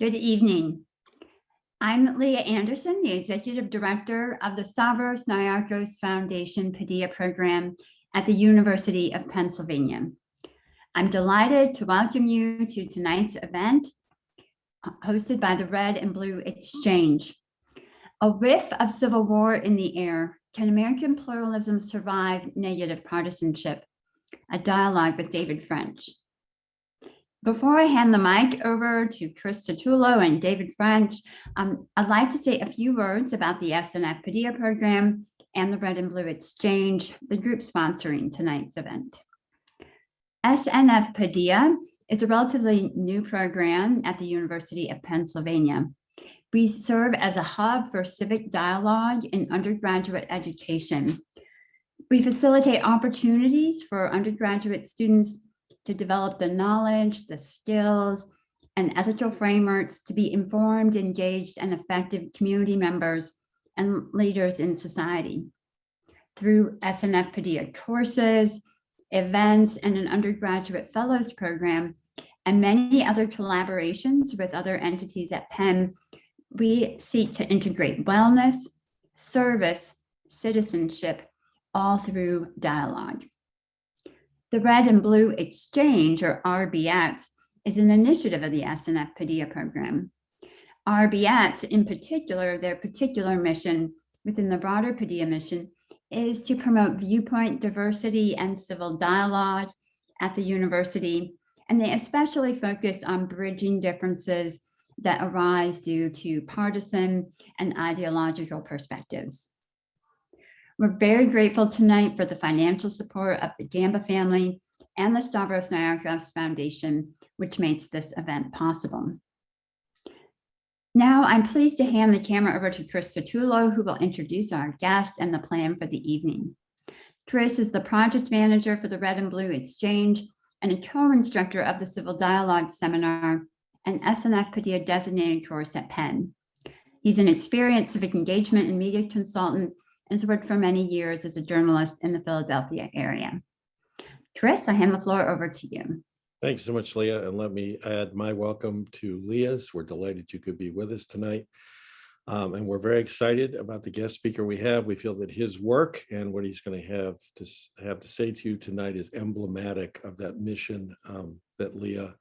Good evening. I'm Leah Anderson, the Executive Director of the Stavros Niarchos Foundation Padilla Program at the University of Pennsylvania. I'm delighted to welcome you to tonight's event hosted by the Red and Blue Exchange. A whiff of civil war in the air. Can American pluralism survive negative partisanship? A dialogue with David French. Before I hand the mic over to Chris Satullo and David French, I'd like to say a few words about the SNF Padilla program and the Red and Blue Exchange, the group sponsoring tonight's event. SNF Padilla is a relatively new program at the University of Pennsylvania. We serve as a hub for civic dialogue in undergraduate education. We facilitate opportunities for undergraduate students to develop the knowledge, the skills, and ethical frameworks to be informed, engaged, and effective community members and leaders in society. Through SNF Padilla courses, events, and an undergraduate fellows program, and many other collaborations with other entities at Penn, we seek to integrate wellness, service, citizenship, all through dialogue. The Red and Blue Exchange, or RBX, is an initiative of the SNF Padilla program. RBX, in particular, their particular mission within the broader Padilla mission is to promote viewpoint diversity and civil dialogue at the university, and they especially focus on bridging differences that arise due to partisan and ideological perspectives. We're very grateful tonight for the financial support of the Gamba family and the Stavros Niarchos Foundation, which makes this event possible. Now, I'm pleased to hand the camera over to Chris Satullo, who will introduce our guest and the plan for the evening. Chris is the project manager for the Red and Blue Exchange and a co-instructor of the Civil Dialogue Seminar, an SNF Padilla designated course at Penn. He's an experienced civic engagement and media consultant and has worked for many years as a journalist in the Philadelphia area. Chris, I hand the floor over to you. Thanks so much, Leah. And let me add my welcome to Leah's. We're delighted you could be with us tonight. And we're very excited about the guest speaker we have. We feel that his work and what he's going to have to say to you tonight is emblematic of that mission that Leah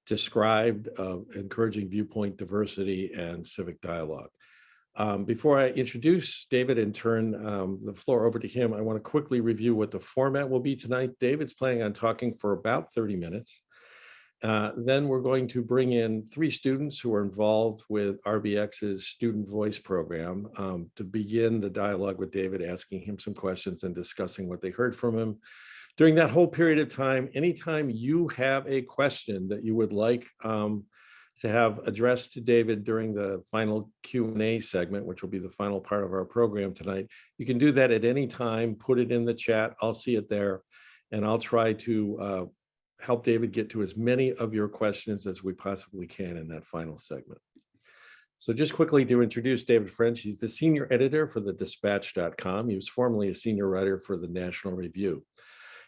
described, of encouraging viewpoint diversity and civic dialogue. Before I introduce David and turn the floor over to him, I want to quickly review what the format will be tonight. David's planning on talking for about 30 minutes. Then we're going to bring in 3 students who are involved with RBX's Student Voice program to begin the dialogue with David, asking him some questions and discussing what they heard from him. During that whole period of time, anytime you have a question that you would like to have addressed to David during the final Q&A segment, which will be the final part of our program tonight, you can do that at any time, put it in the chat, I'll see it there, and I'll try to help David get to as many of your questions as we possibly can in that final segment. So just quickly to introduce David French, he's the senior editor for the Dispatch.com. He was formerly a senior writer for the National Review.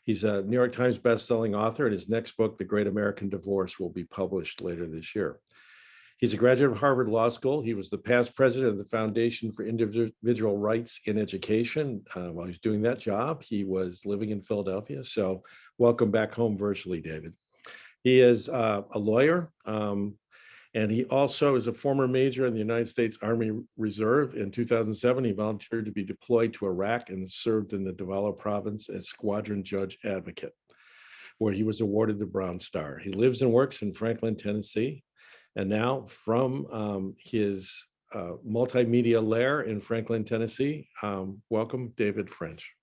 He's a New York Times bestselling author, and his next book, The Great American Divorce, will be published later this year. He's a graduate of Harvard Law School. He was the past president of the Foundation for Individual Rights in Education. While he was doing that job, he was living in Philadelphia. So welcome back home virtually, David. He is a lawyer, and he also is a former major in the United States Army Reserve. In 2007, he volunteered to be deployed to Iraq and served in the Dawala province as Squadron Judge Advocate, where he was awarded the Bronze Star. He lives and works in Franklin, Tennessee. And now from his multimedia lair in Franklin, Tennessee, welcome, David French.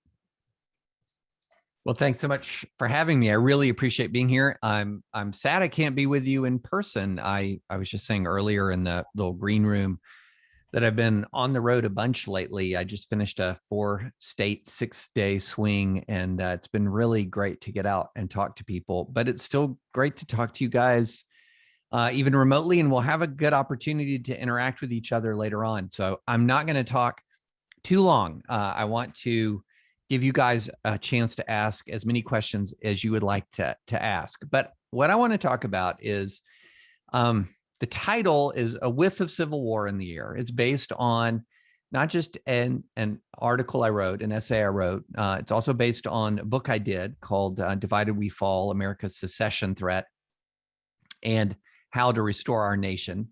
Well, thanks so much for having me. I really appreciate being here. I'm sad I can't be with you in person. I was just saying earlier in the little green room that I've been on the road a bunch lately. I just finished a 4-state, 6-day swing, and it's been really great to get out and talk to people. But it's still great to talk to you guys, even remotely, and we'll have a good opportunity to interact with each other later on. So I'm not going to talk too long. I want to give you guys a chance to ask as many questions as you would like to ask. But what I want to talk about is the title is A Whiff of Civil War in the Air. It's based on not just an article I wrote, an essay I wrote. It's also based on a book I did called Divided We Fall, America's Secession Threat and How to Restore Our Nation.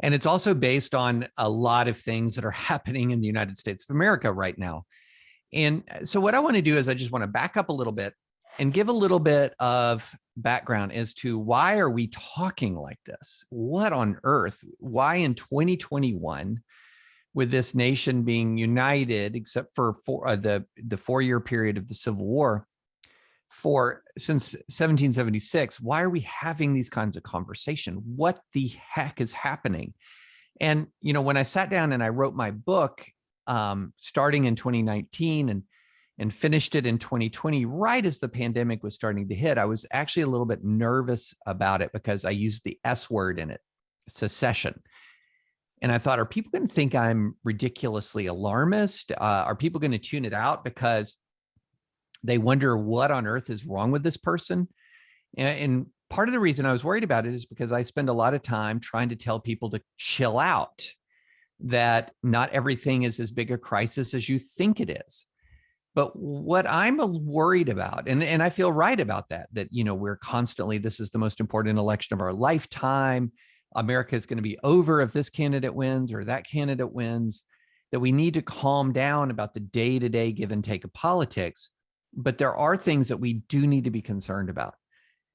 And it's also based on a lot of things that are happening in the United States of America right now. And so what I want to do is I just want to back up a little bit and give a little bit of background as to why are we talking like this? What on earth? Why in 2021, with this nation being united, except for the 4-year period of the Civil War, since 1776, why are we having these kinds of conversation? What the heck is happening? And, when I sat down and I wrote my book, starting in 2019 and finished it in 2020, right as the pandemic was starting to hit, I was actually a little bit nervous about it because I used the S word in it, secession. And I thought, are people going to think I'm ridiculously alarmist? Are people going to tune it out because they wonder what on earth is wrong with this person? And part of the reason I was worried about it is because I spend a lot of time trying to tell people to chill out, that not everything is as big a crisis as you think it is. But what I'm worried about, and I feel right about that we're constantly, this is the most important election of our lifetime. America is going to be over if this candidate wins or that candidate wins, that we need to calm down about the day-to-day give and take of politics. But there are things that we do need to be concerned about.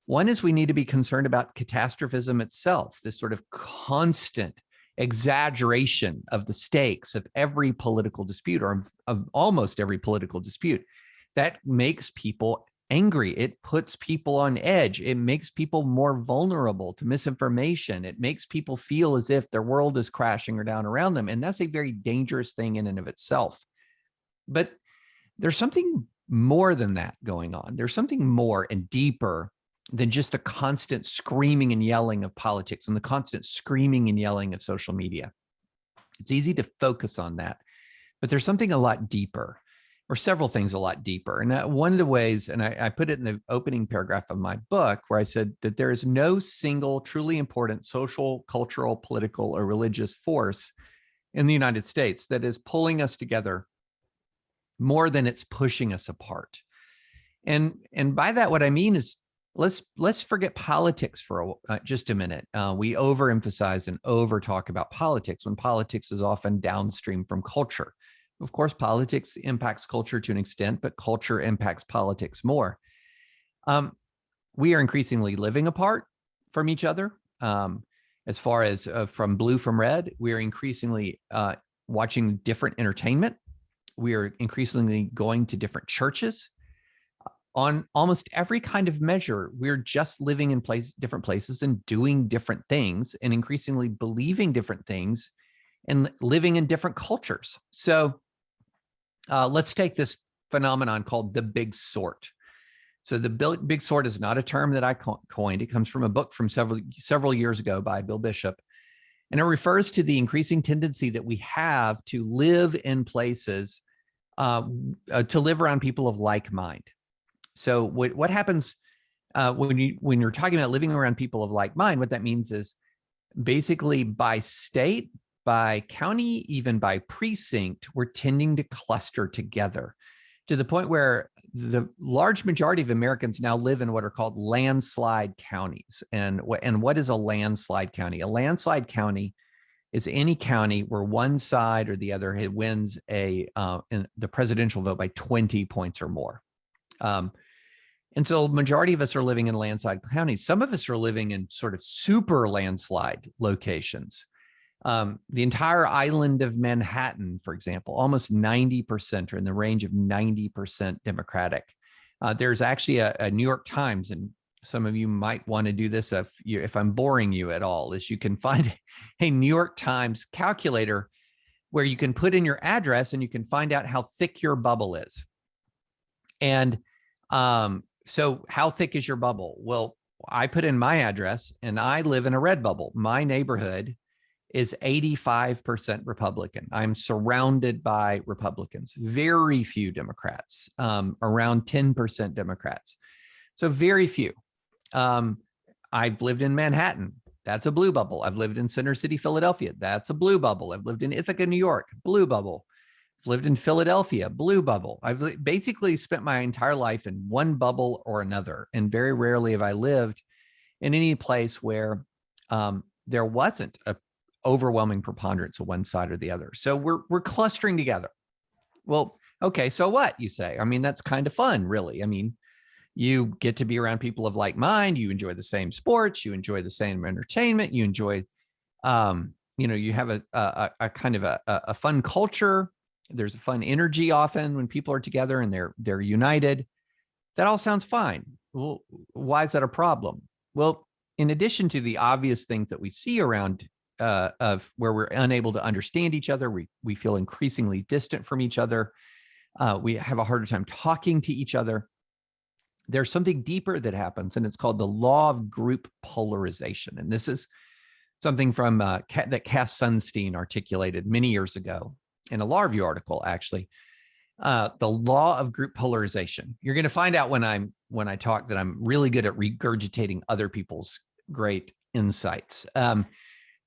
One is we need to be concerned about catastrophism itself, this sort of constant exaggeration of the stakes of every political dispute, or of almost every political dispute. That makes people angry. It puts people on edge. It makes people more vulnerable to misinformation. It makes people feel as if their world is crashing or down around them. And that's a very dangerous thing in and of itself. But there's something more than that going on. There's something more and deeper than just the constant screaming and yelling of politics and the constant screaming and yelling of social media. It's easy to focus on that, but there's something a lot deeper, or several things a lot deeper. And one of the ways, and I put it in the opening paragraph of my book, where I said that there is no single truly important social, cultural, political, or religious force in the United States that is pulling us together more than it's pushing us apart. And by that, what I mean is, let's forget politics for just a minute. We overemphasize and over talk about politics when politics is often downstream from culture. Of course, politics impacts culture to an extent, but culture impacts politics more. We are increasingly living apart from each other. As far as from blue from red, we are increasingly watching different entertainment. We are increasingly going to different churches. On almost every kind of measure, we're just living in different places and doing different things and increasingly believing different things and living in different cultures. So let's take this phenomenon called the big sort. So the big sort is not a term that I coined. It comes from a book from several years ago by Bill Bishop. And it refers to the increasing tendency that we have to live in places, to live around people of like mind. So what happens when you're talking about living around people of like mind, what that means is basically by state, by county, even by precinct, we're tending to cluster together to the point where the large majority of Americans now live in what are called landslide counties. And what is a landslide county? A landslide county is any county where one side or the other wins in the presidential vote by 20 points or more. And so majority of us are living in landslide counties. Some of us are living in sort of super landslide locations. The entire island of Manhattan, for example, almost 90% or in the range of 90% Democratic. There's actually a New York Times, and some of you might want to do this if I'm boring you at all, is you can find a New York Times calculator where you can put in your address and you can find out how thick your bubble is. And so how thick is your bubble? Well, I put in my address and I live in a red bubble. My neighborhood is 85% Republican. I'm surrounded by Republicans, very few Democrats, around 10% Democrats. So very few. I've lived in Manhattan. That's a blue bubble. I've lived in Center City, Philadelphia. That's a blue bubble. I've lived in Ithaca, New York, blue bubble. I've lived in Philadelphia, blue bubble. I've basically spent my entire life in one bubble or another. And very rarely have I lived in any place where there wasn't a overwhelming preponderance of one side or the other. So we're clustering together. Well, okay, so what, you say? I mean, that's kind of fun, really. I mean, you get to be around people of like mind. You enjoy the same sports. You enjoy the same entertainment. You enjoy, you have a kind of a fun culture. There's a fun energy often when people are together and they're united. That all sounds fine. Well, why is that a problem? Well, in addition to the obvious things that we see around of where we're unable to understand each other, we feel increasingly distant from each other. We have a harder time talking to each other. There's something deeper that happens, and it's called the Law of Group Polarization. And this is something from that Cass Sunstein articulated many years ago in a law review article, actually. The Law of Group Polarization. You're going to find out when I talk that I'm really good at regurgitating other people's great insights.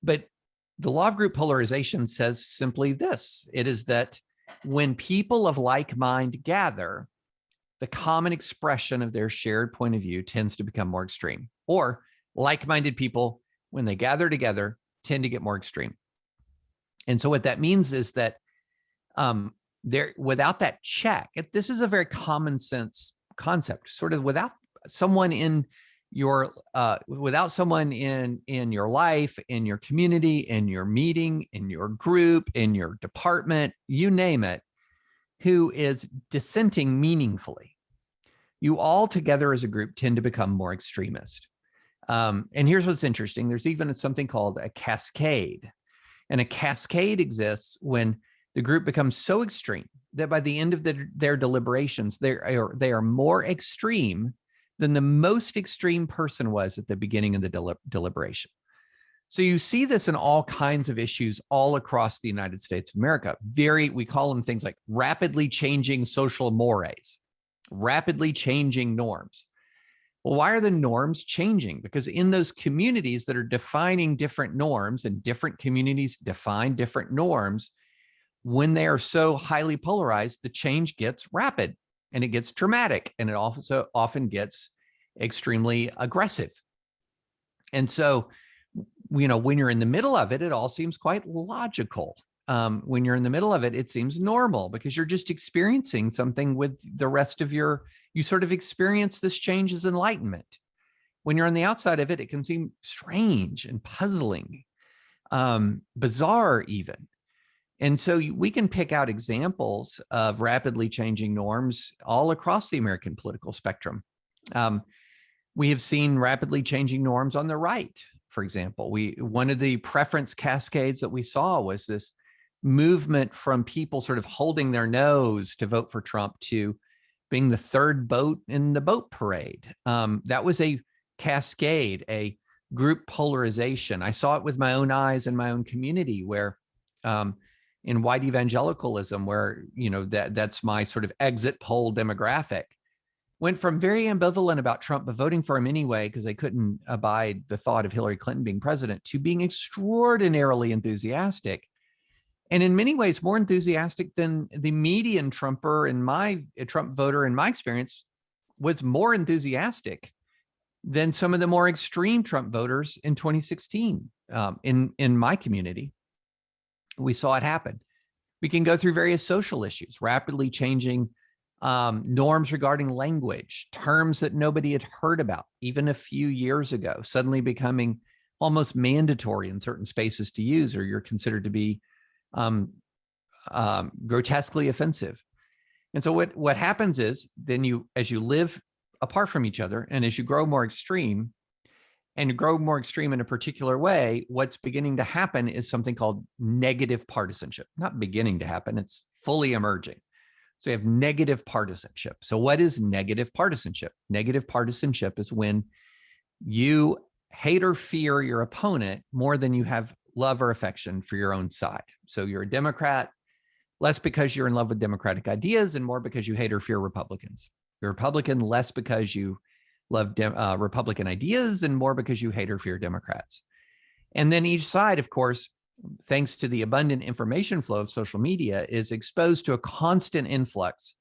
But the Law of Group Polarization says simply this. It is that when people of like mind gather, the common expression of their shared point of view tends to become more extreme, or like-minded people, when they gather together, tend to get more extreme. And so what that means is that without that check, this is a very common sense concept, sort of without someone in your life, in your community, in your meeting, in your group, in your department, you name it, who is dissenting meaningfully, you all together as a group tend to become more extremist. And here's what's interesting. There's even something called a cascade. And a cascade exists when the group becomes so extreme that by the end of their deliberations, they are more extreme than the most extreme person was at the beginning of the deliberation. So you see this in all kinds of issues all across the United States of America. We call them things like rapidly changing social mores, rapidly changing norms. Well, why are the norms changing? Because in those communities that are defining different norms, and different communities define different norms, when they are so highly polarized, the change gets rapid and it gets dramatic, and it also often gets extremely aggressive. And so, when you're in the middle of it, it all seems quite logical. When you're in the middle of it, it seems normal because you're just experiencing something with the rest of you sort of experience this change as enlightenment. When you're on the outside of it, it can seem strange and puzzling, bizarre even. And so we can pick out examples of rapidly changing norms all across the American political spectrum. We have seen rapidly changing norms on the right, for example. One of the preference cascades that we saw was this movement from people sort of holding their nose to vote for Trump to being the third boat in the boat parade. That was a cascade, a group polarization. I saw it with my own eyes in my own community, where in white evangelicalism, where that's my sort of exit poll demographic, went from very ambivalent about Trump, but voting for him anyway because they couldn't abide the thought of Hillary Clinton being president, to being extraordinarily enthusiastic. And in many ways, more enthusiastic than the median Trump voter, in my experience, was more enthusiastic than some of the more extreme Trump voters in 2016 in my community. We saw it happen. We can go through various social issues, rapidly changing norms regarding language, terms that nobody had heard about even a few years ago, suddenly becoming almost mandatory in certain spaces to use, or you're considered to be grotesquely offensive. And so what happens is then as you live apart from each other, and as you grow more extreme, and you grow more extreme in a particular way, what's beginning to happen is something called negative partisanship. Not beginning to happen, it's fully emerging. So you have negative partisanship. So what is negative partisanship? Negative partisanship is when you hate or fear your opponent more than you have love or affection for your own side. So you're a Democrat, less because you're in love with democratic ideas and more because you hate or fear Republicans. You're a Republican, less because you love Republican ideas and more because you hate or fear Democrats. And then each side, of course, thanks to the abundant information flow of social media, is exposed to a constant influx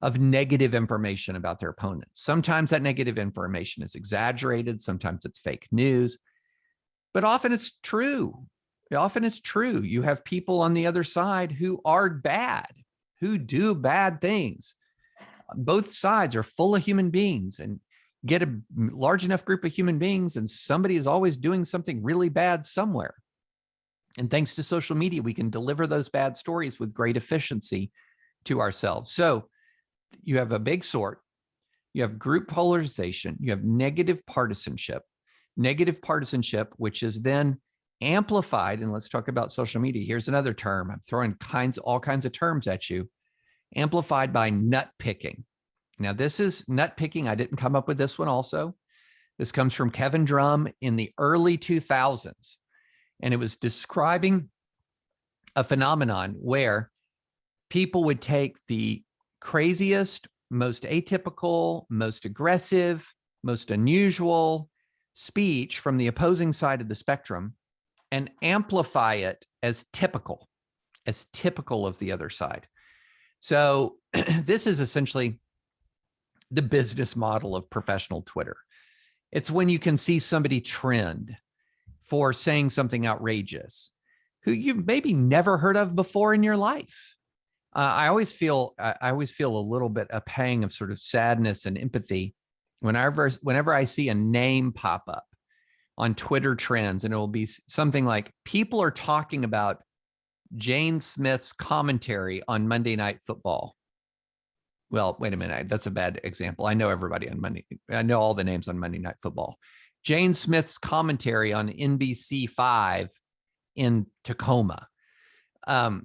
of negative information about their opponents. Sometimes that negative information is exaggerated. Sometimes it's fake news, but often it's true. Often it's true. You have people on the other side who are bad, who do bad things. Both sides are full of human beings, and get a large enough group of human beings and somebody is always doing something really bad somewhere. And thanks to social media, we can deliver those bad stories with great efficiency to ourselves. So you have a big sort, you have group polarization, you have negative partisanship, which is then amplified. And let's talk about social media. Here's another term. I'm throwing all kinds of terms at you. Amplified by nut picking. Now, this is nut picking. I didn't come up with this one also. This comes from Kevin Drum in the early 2000s. And it was describing a phenomenon where people would take the craziest, most atypical, most aggressive, most unusual speech from the opposing side of the spectrum and amplify it as typical of the other side. So this is essentially the business model of professional Twitter. It's when you can see somebody trend for saying something outrageous who you've maybe never heard of before in your life. I always feel a little bit a pang of sort of sadness and empathy whenever I see a name pop up on Twitter trends, and it will be something like, people are talking about Jane Smith's commentary on Monday Night Football. Well, wait a minute. That's a bad example. I know everybody on Monday. I know all the names on Monday Night Football. Jane Smith's commentary on NBC 5 in Tacoma. I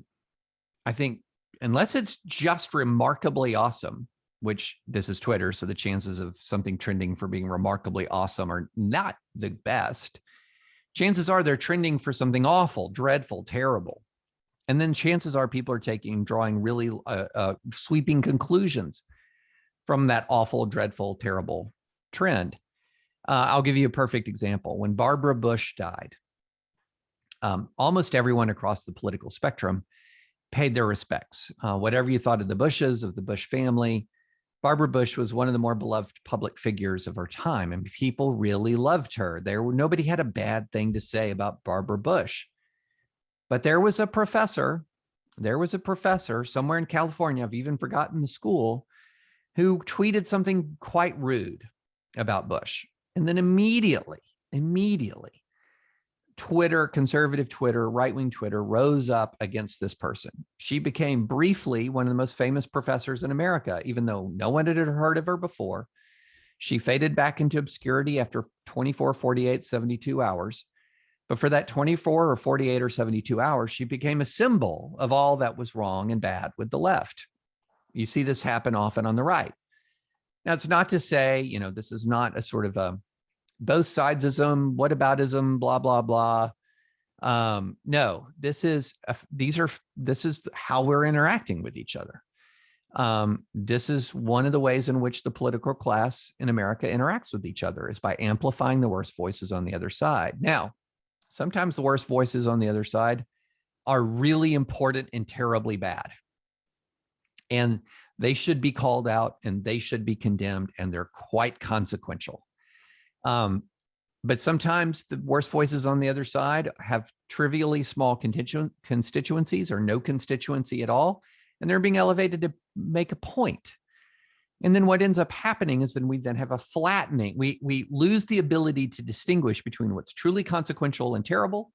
think unless it's just remarkably awesome, which this is Twitter, so the chances of something trending for being remarkably awesome are not the best. Chances are they're trending for something awful, dreadful, terrible. And then chances are people are drawing really sweeping conclusions from that awful, dreadful, terrible trend. I'll give you a perfect example. When Barbara Bush died, almost everyone across the political spectrum paid their respects. Whatever you thought of the Bushes, of the Bush family, Barbara Bush was one of the more beloved public figures of her time, and people really loved her. Nobody had a bad thing to say about Barbara Bush. But there was a professor somewhere in California, I've even forgotten the school, who tweeted something quite rude about Bush. And then immediately, Twitter, conservative Twitter, right-wing Twitter rose up against this person. She became briefly one of the most famous professors in America, even though no one had heard of her before. She faded back into obscurity after 24, 48, 72 hours. But for that 24 or 48 or 72 hours, she became a symbol of all that was wrong and bad with the left. You see this happen often on the right. Now, it's not to say, this is not a sort of a both sidesism, whataboutism, blah, blah, blah. No, this is how we're interacting with each other. This is one of the ways in which the political class in America interacts with each other, is by amplifying the worst voices on the other side. Now, sometimes the worst voices on the other side are really important and terribly bad. And they should be called out and they should be condemned, and they're quite consequential. But sometimes the worst voices on the other side have trivially small constituencies or no constituency at all, and they're being elevated to make a point. And then what ends up happening is we then have a flattening. We lose the ability to distinguish between what's truly consequential and terrible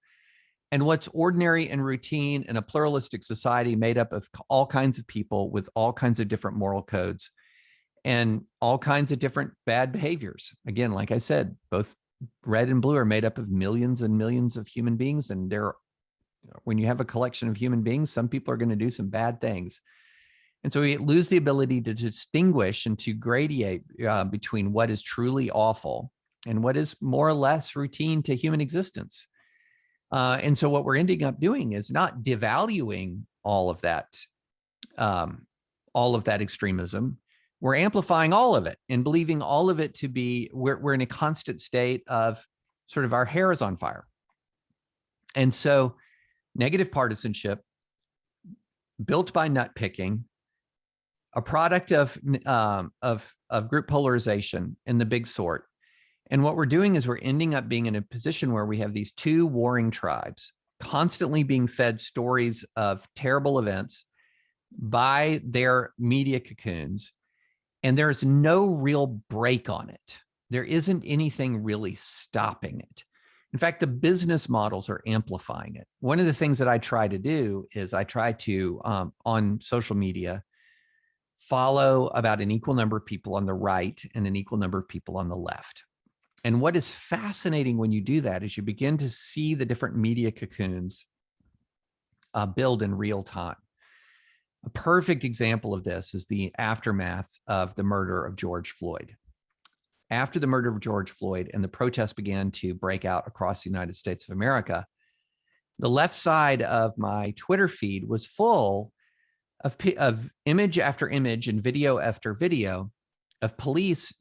and what's ordinary and routine in a pluralistic society made up of all kinds of people with all kinds of different moral codes and all kinds of different bad behaviors. Again, like I said, both red and blue are made up of millions and millions of human beings. And when you have a collection of human beings, some people are going to do some bad things. And so we lose the ability to distinguish and to gradiate between what is truly awful and what is more or less routine to human existence. And so what we're ending up doing is not devaluing all of that extremism. We're amplifying all of it and believing all of it to be, we're in a constant state of sort of our hair is on fire. And so negative partisanship, built by nut picking, a product of group polarization in the big sort. And what we're doing is we're ending up being in a position where we have these two warring tribes constantly being fed stories of terrible events by their media cocoons. And there's no real break on it. There isn't anything really stopping it. In fact, the business models are amplifying it. One of the things that I try to do is I try to, on social media, follow about an equal number of people on the right and an equal number of people on the left. And what is fascinating when you do that is you begin to see the different media cocoons build in real time. A perfect example of this is the aftermath of the murder of George Floyd. After the murder of George Floyd and the protests began to break out across the United States of America, the left side of my Twitter feed was full of image after image and video after video of police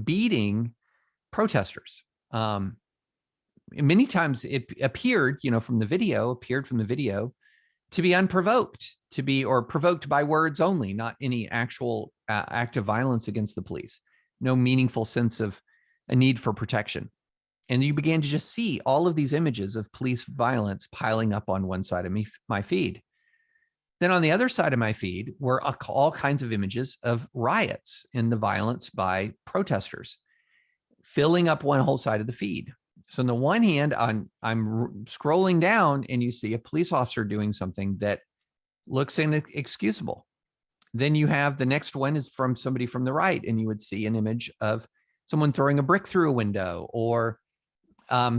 beating protesters. Many times it appeared from the video, to be unprovoked, or provoked by words only, not any actual act of violence against the police. No meaningful sense of a need for protection. And you began to just see all of these images of police violence piling up on one side of my feed. Then on the other side of my feed were all kinds of images of riots and the violence by protesters, filling up one whole side of the feed. So on the one hand, I'm scrolling down and you see a police officer doing something that looks inexcusable. Then you have the next one is from somebody from the right, and you would see an image of someone throwing a brick through a window, or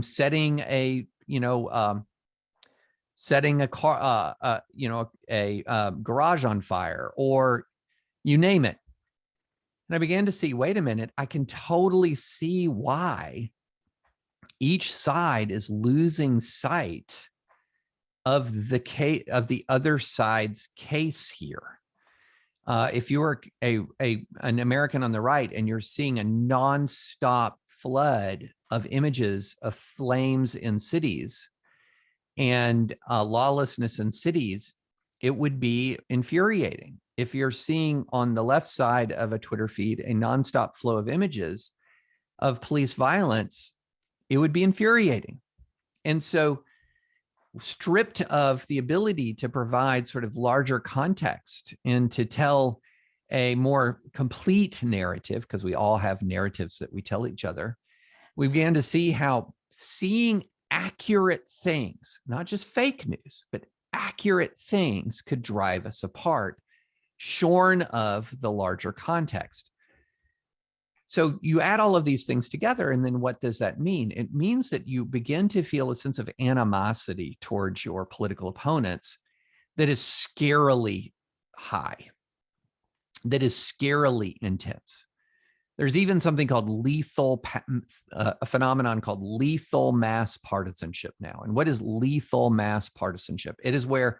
setting a car, a garage on fire, or you name it. And I began to see, wait a minute, I can totally see why each side is losing sight of the other side's case here. If you're an American on the right and you're seeing a nonstop flood of images of flames in cities and lawlessness in cities, it would be infuriating. If you're seeing on the left side of a Twitter feed a nonstop flow of images of police violence, it would be infuriating. And so, stripped of the ability to provide sort of larger context and to tell a more complete narrative, because we all have narratives that we tell each other, we began to see how seeing accurate things, not just fake news, but accurate things could drive us apart, shorn of the larger context. So you add all of these things together, and then what does that mean? It means that you begin to feel a sense of animosity towards your political opponents that is scarily high, that is scarily intense. There's even something called a phenomenon called lethal mass partisanship now. And what is lethal mass partisanship? It is where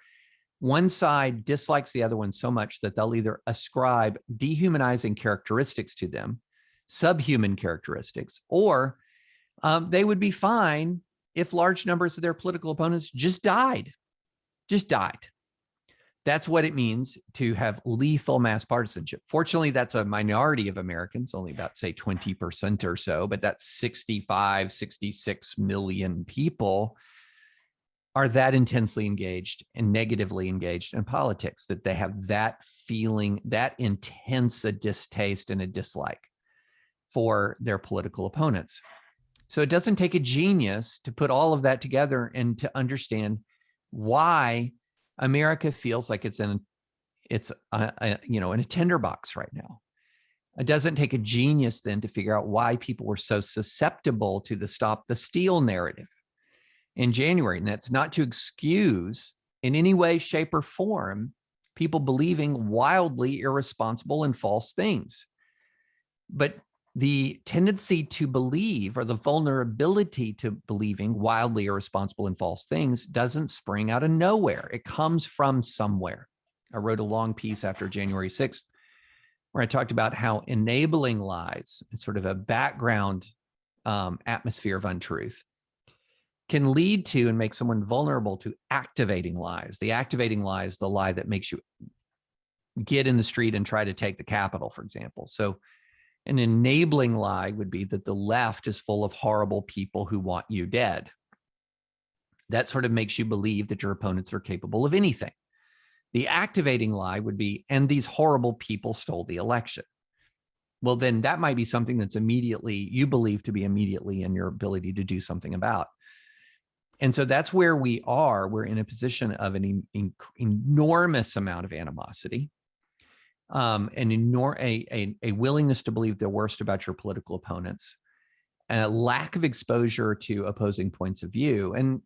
one side dislikes the other one so much that they'll either ascribe dehumanizing characteristics to them, subhuman characteristics, or they would be fine if large numbers of their political opponents just died. That's what it means to have lethal mass partisanship. Fortunately, that's a minority of Americans, only about, say, 20% or so, but that's 65, 66 million people are that intensely engaged and negatively engaged in politics, that they have that feeling, that intense a distaste and a dislike for their political opponents. So it doesn't take a genius to put all of that together and to understand why America feels like it's in a tinderbox right now. It doesn't take a genius then to figure out why people were so susceptible to the Stop the Steal narrative in January. And that's not to excuse in any way, shape, or form people believing wildly irresponsible and false things. But the tendency to believe, or the vulnerability to believing wildly irresponsible and false things, doesn't spring out of nowhere. It comes from somewhere. I wrote a long piece after January 6th where I talked about how enabling lies, sort of a background atmosphere of untruth, can lead to and make someone vulnerable to activating lies. The activating lie is the lie that makes you get in the street and try to take the Capitol, for example. So an enabling lie would be that the left is full of horrible people who want you dead. That sort of makes you believe that your opponents are capable of anything. The activating lie would be, and these horrible people stole the election. Well, then that might be something that's immediately, you believe to be immediately in your ability to do something about. And so that's where we are. We're in a position of an enormous amount of animosity, a willingness to believe the worst about your political opponents, and a lack of exposure to opposing points of view. And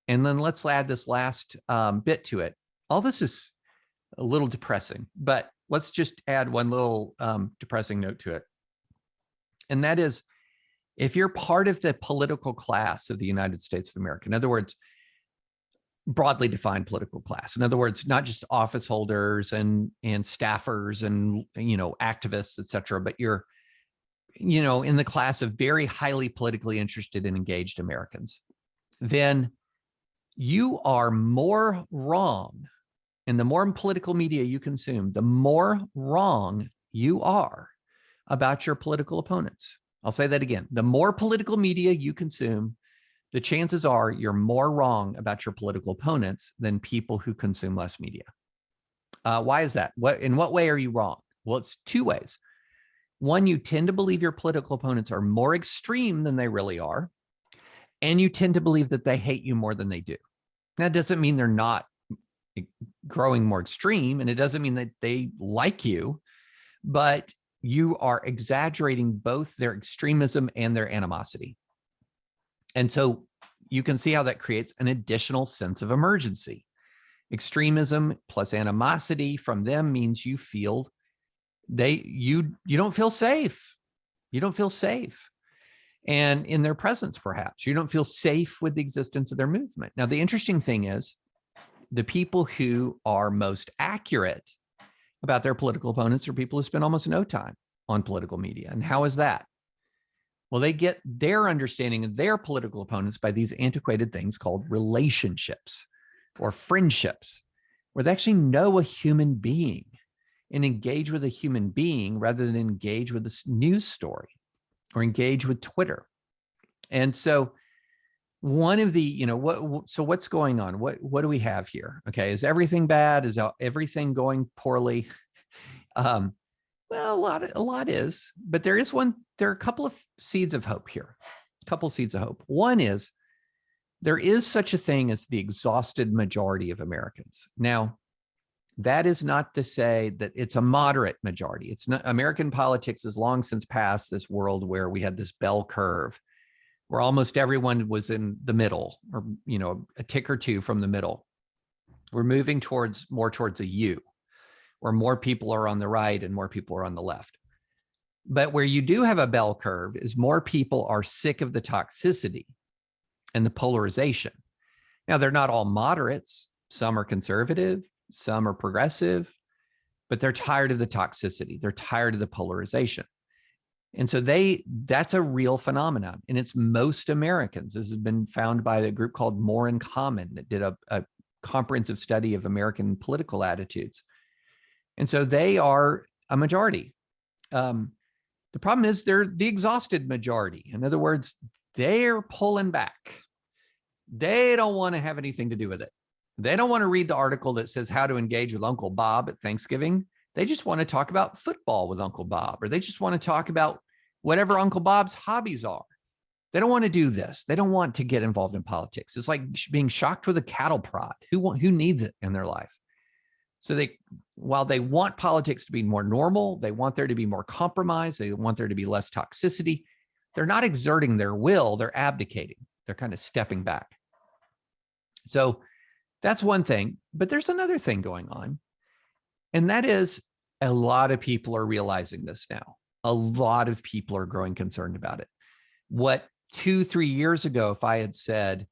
then let's add this last bit to it. All this is a little depressing, but let's just add one little depressing note to it. And that is, if you're part of the political class of the United States of America, in other words, broadly defined political class, in other words, not just office holders and staffers and, activists, et cetera, but you're, in the class of very highly politically interested and engaged Americans, then you are more wrong. And the more political media you consume, the more wrong you are about your political opponents. I'll say that again. The more political media you consume, the chances are you're more wrong about your political opponents than people who consume less media. Why is that? In what way are you wrong? Well, it's two ways. One, you tend to believe your political opponents are more extreme than they really are. And you tend to believe that they hate you more than they do. That doesn't mean they're not growing more extreme, and it doesn't mean that they like you, but you are exaggerating both their extremism and their animosity. And so you can see how that creates an additional sense of emergency. Extremism plus animosity from them means you feel you don't feel safe. You don't feel safe. And in their presence, perhaps you don't feel safe with the existence of their movement. Now, the interesting thing is, the people who are most accurate about their political opponents are people who spend almost no time on political media. And how is that? Well, they get their understanding of their political opponents by these antiquated things called relationships or friendships, where they actually know a human being and engage with a human being rather than engage with this news story or engage with Twitter. And so one of the, so what's going on? What do we have here? Okay. Is everything bad? Is everything going poorly? Well, a lot is, but there are a couple of seeds of hope here, a couple of seeds of hope. One is there is such a thing as the exhausted majority of Americans. Now, that is not to say that it's a moderate majority. It's not. American politics has long since passed this world where we had this bell curve where almost everyone was in the middle, or, a tick or two from the middle. We're moving more towards a U, where more people are on the right and more people are on the left. But where you do have a bell curve is more people are sick of the toxicity and the polarization. Now, they're not all moderates. Some are conservative, some are progressive, but they're tired of the toxicity. They're tired of the polarization. And so that's a real phenomenon. And it's most Americans. This has been found by a group called More in Common that did a comprehensive study of American political attitudes. And so they are a majority. The problem is they're the exhausted majority. In other words, they're pulling back. They don't want to have anything to do with it. They don't want to read the article that says how to engage with Uncle Bob at Thanksgiving. They just want to talk about football with Uncle Bob, or they just want to talk about whatever Uncle Bob's hobbies are. They don't want to do this. They don't want to get involved in politics. It's like being shocked with a cattle prod. Who needs it in their life? So while they want politics to be more normal, they want there to be more compromise, they want there to be less toxicity, they're not exerting their will, they're abdicating. They're kind of stepping back. So that's one thing, but there's another thing going on. And that is, a lot of people are realizing this now. A lot of people are growing concerned about it. What 2-3 years ago, if I had said,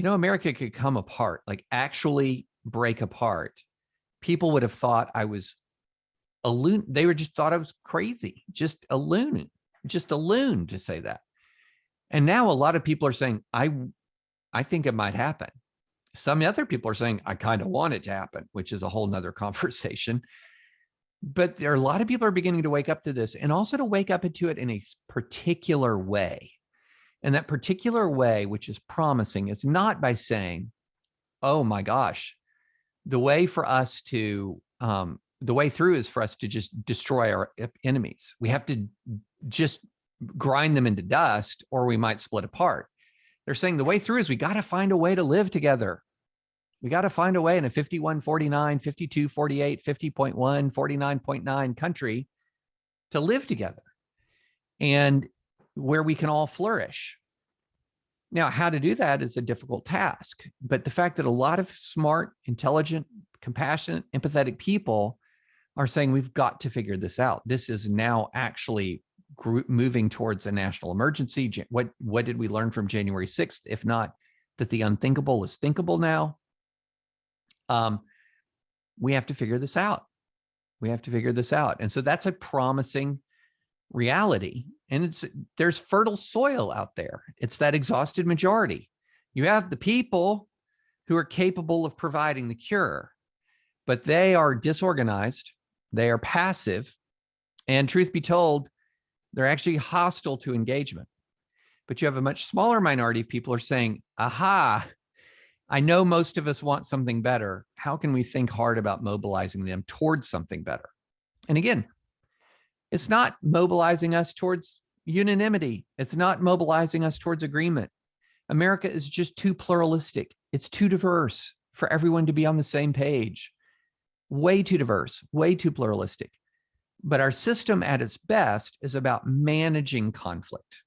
America could come apart, like actually break apart, people would have thought I was a loon. They would just thought I was crazy, just a loon to say that. And now a lot of people are saying, I think it might happen. Some other people are saying, I kind of want it to happen, which is a whole nother conversation. But there are a lot of people are beginning to wake up to this, and also to wake up into it in a particular way. And that particular way, which is promising, is not by saying, oh my gosh, the way for us to, the way through is for us to just destroy our enemies. We have to just grind them into dust, or we might split apart. They're saying the way through is we got to find a way to live together. We got to find a way in a 51-49, 52-48, 50.1, 49.9 country to live together, and where we can all flourish. Now, how to do that is a difficult task, but the fact that a lot of smart, intelligent, compassionate, empathetic people are saying we've got to figure this out. This is now actually moving towards a national emergency. What did we learn from January 6th? If not that the unthinkable is thinkable now. We have to figure this out. We have to figure this out. And so that's a promising reality. And there's fertile soil out there. It's that exhausted majority. You have the people who are capable of providing the cure, but they are disorganized. They are passive. And truth be told, they're actually hostile to engagement. But you have a much smaller minority of people who are saying, aha, I know most of us want something better. How can we think hard about mobilizing them towards something better? And again, it's not mobilizing us towards unanimity. It's not mobilizing us towards agreement. America is just too pluralistic. It's too diverse for everyone to be on the same page. Way too diverse, way too pluralistic. But our system at its best is about managing conflict.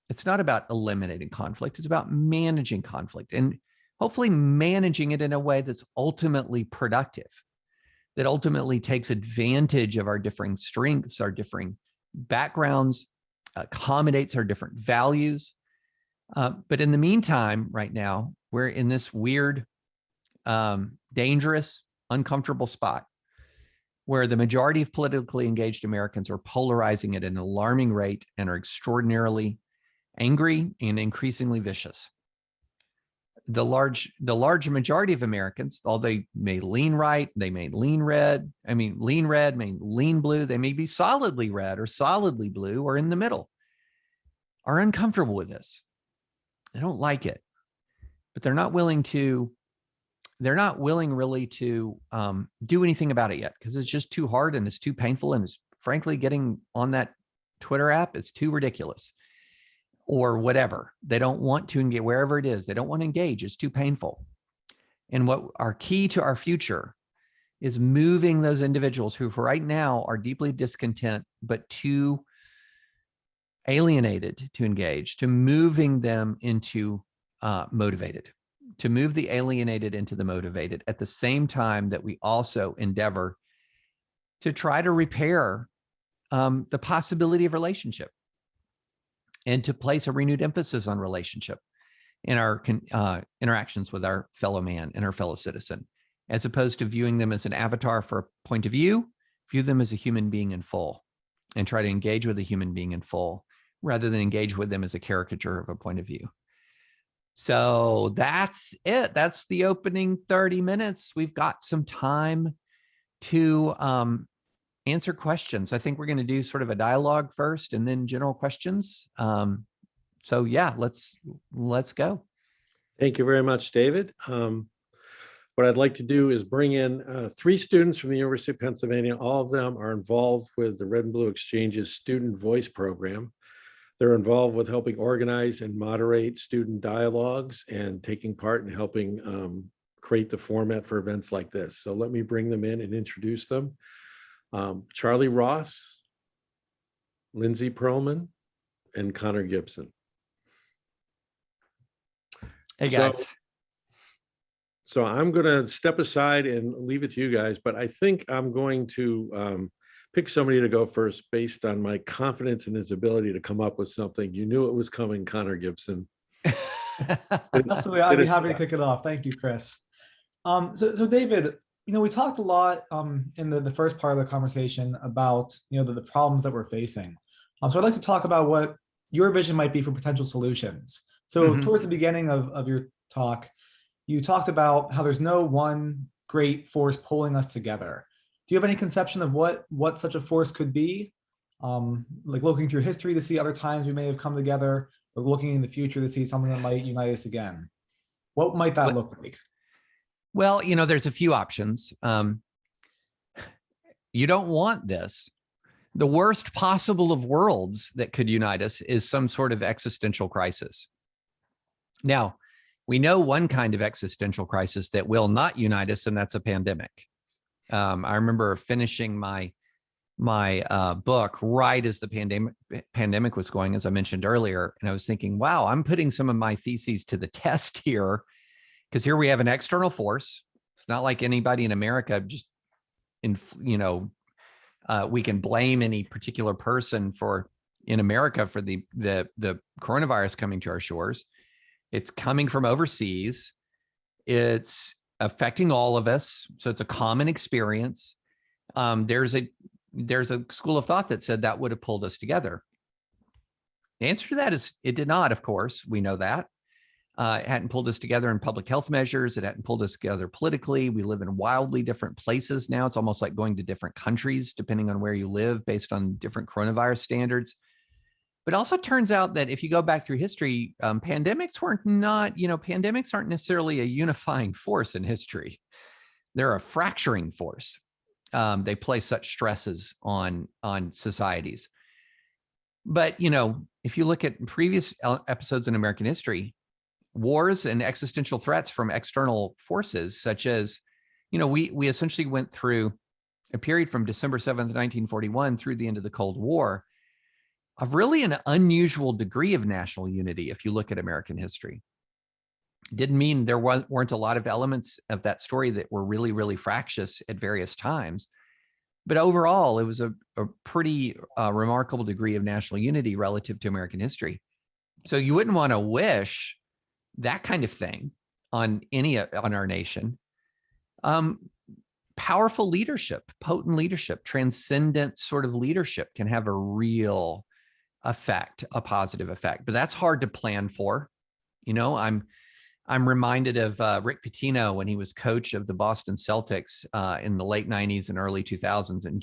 It's not about eliminating conflict. It's about managing conflict, and hopefully managing it in a way that's ultimately productive, that ultimately takes advantage of our differing strengths, our differing backgrounds, accommodates our different values. But in the meantime, right now, we're in this weird, dangerous, uncomfortable spot where the majority of politically engaged Americans are polarizing at an alarming rate and are extraordinarily angry and increasingly vicious. The large majority of Americans, although they may lean right, they may lean red, may lean blue, they may be solidly red or solidly blue or in the middle, are uncomfortable with this. They don't like it, but they're not willing really to do anything about it yet, because it's just too hard and it's too painful, and it's frankly getting on that Twitter app, it's too ridiculous. Or whatever. They don't want to engage, wherever it is. They don't want to engage. It's too painful. And what our key to our future is moving those individuals who for right now are deeply discontent, but too alienated to engage, to moving them into motivated, to move the alienated into the motivated, at the same time that we also endeavor to try to repair the possibility of relationship, and to place a renewed emphasis on relationship in our interactions with our fellow man and our fellow citizen, as opposed to viewing them as an avatar for a point of view. View them as a human being in full, and try to engage with a human being in full, rather than engage with them as a caricature of a point of view. So that's it. That's the opening 30 minutes. We've got some time to answer questions. I think we're going to do sort of a dialogue first and then general questions. So yeah, let's go. Thank you very much, David. What I'd like to do is bring in 3 students from the University of Pennsylvania. All of them are involved with the Red and Blue Exchange's Student Voice program. They're involved with helping organize and moderate student dialogues and taking part in helping create the format for events like this. So let me bring them in and introduce them. Charlie Ross, Lindsay Perlman, and Connor Gibson. Hey guys. So I'm going to step aside and leave it to you guys, but I think I'm going to pick somebody to go first based on my confidence in his ability to come up with something. You knew it was coming, Connor Gibson. Absolutely, I'd be happy to kick it off. Thank you, Chris. So David, we talked a lot in the first part of the conversation about the problems that we're facing. So I'd like to talk about what your vision might be for potential solutions. So towards the beginning of your talk, you talked about how there's no one great force pulling us together. Do you have any conception of what such a force could be? Like looking through history to see other times we may have come together, or looking in the future to see something that might unite us again. What might that look like? Well, you know, there's a few options. You don't want this. The worst possible of worlds that could unite us is some sort of existential crisis. Now, we know one kind of existential crisis that will not unite us, and that's a pandemic. I remember finishing my book right as the pandemic was going, as I mentioned earlier, and I was thinking, wow, I'm putting some of my theses to the test here, because here we have an external force. It's not like anybody in America just we can blame any particular person in America for the coronavirus coming to our shores. It's coming from overseas. It's affecting all of us. So it's a common experience. There's a school of thought that said that would have pulled us together. The answer to that is it did not, of course. We know that. It hadn't pulled us together in public health measures. It hadn't pulled us together politically. We live in wildly different places now. It's almost like going to different countries, depending on where you live, based on different coronavirus standards. But it also turns out that if you go back through history, pandemics aren't necessarily a unifying force in history. They're a fracturing force. They place such stresses on societies. But, you know, if you look at previous episodes in American history, wars and existential threats from external forces, such as, you know, we essentially went through a period from December 7th, 1941 through the end of the Cold War of really an unusual degree of national unity. If you look at American history, didn't mean there weren't a lot of elements of that story that were really, really fractious at various times. But overall, it was a pretty remarkable degree of national unity relative to American history. So you wouldn't want to wish that kind of thing on our nation. Powerful leadership, potent leadership, transcendent sort of leadership can have a real effect, a positive effect, but that's hard to plan for. You know, I'm reminded of Rick Pitino when he was coach of the Boston Celtics in the late 90s and early 2000s, and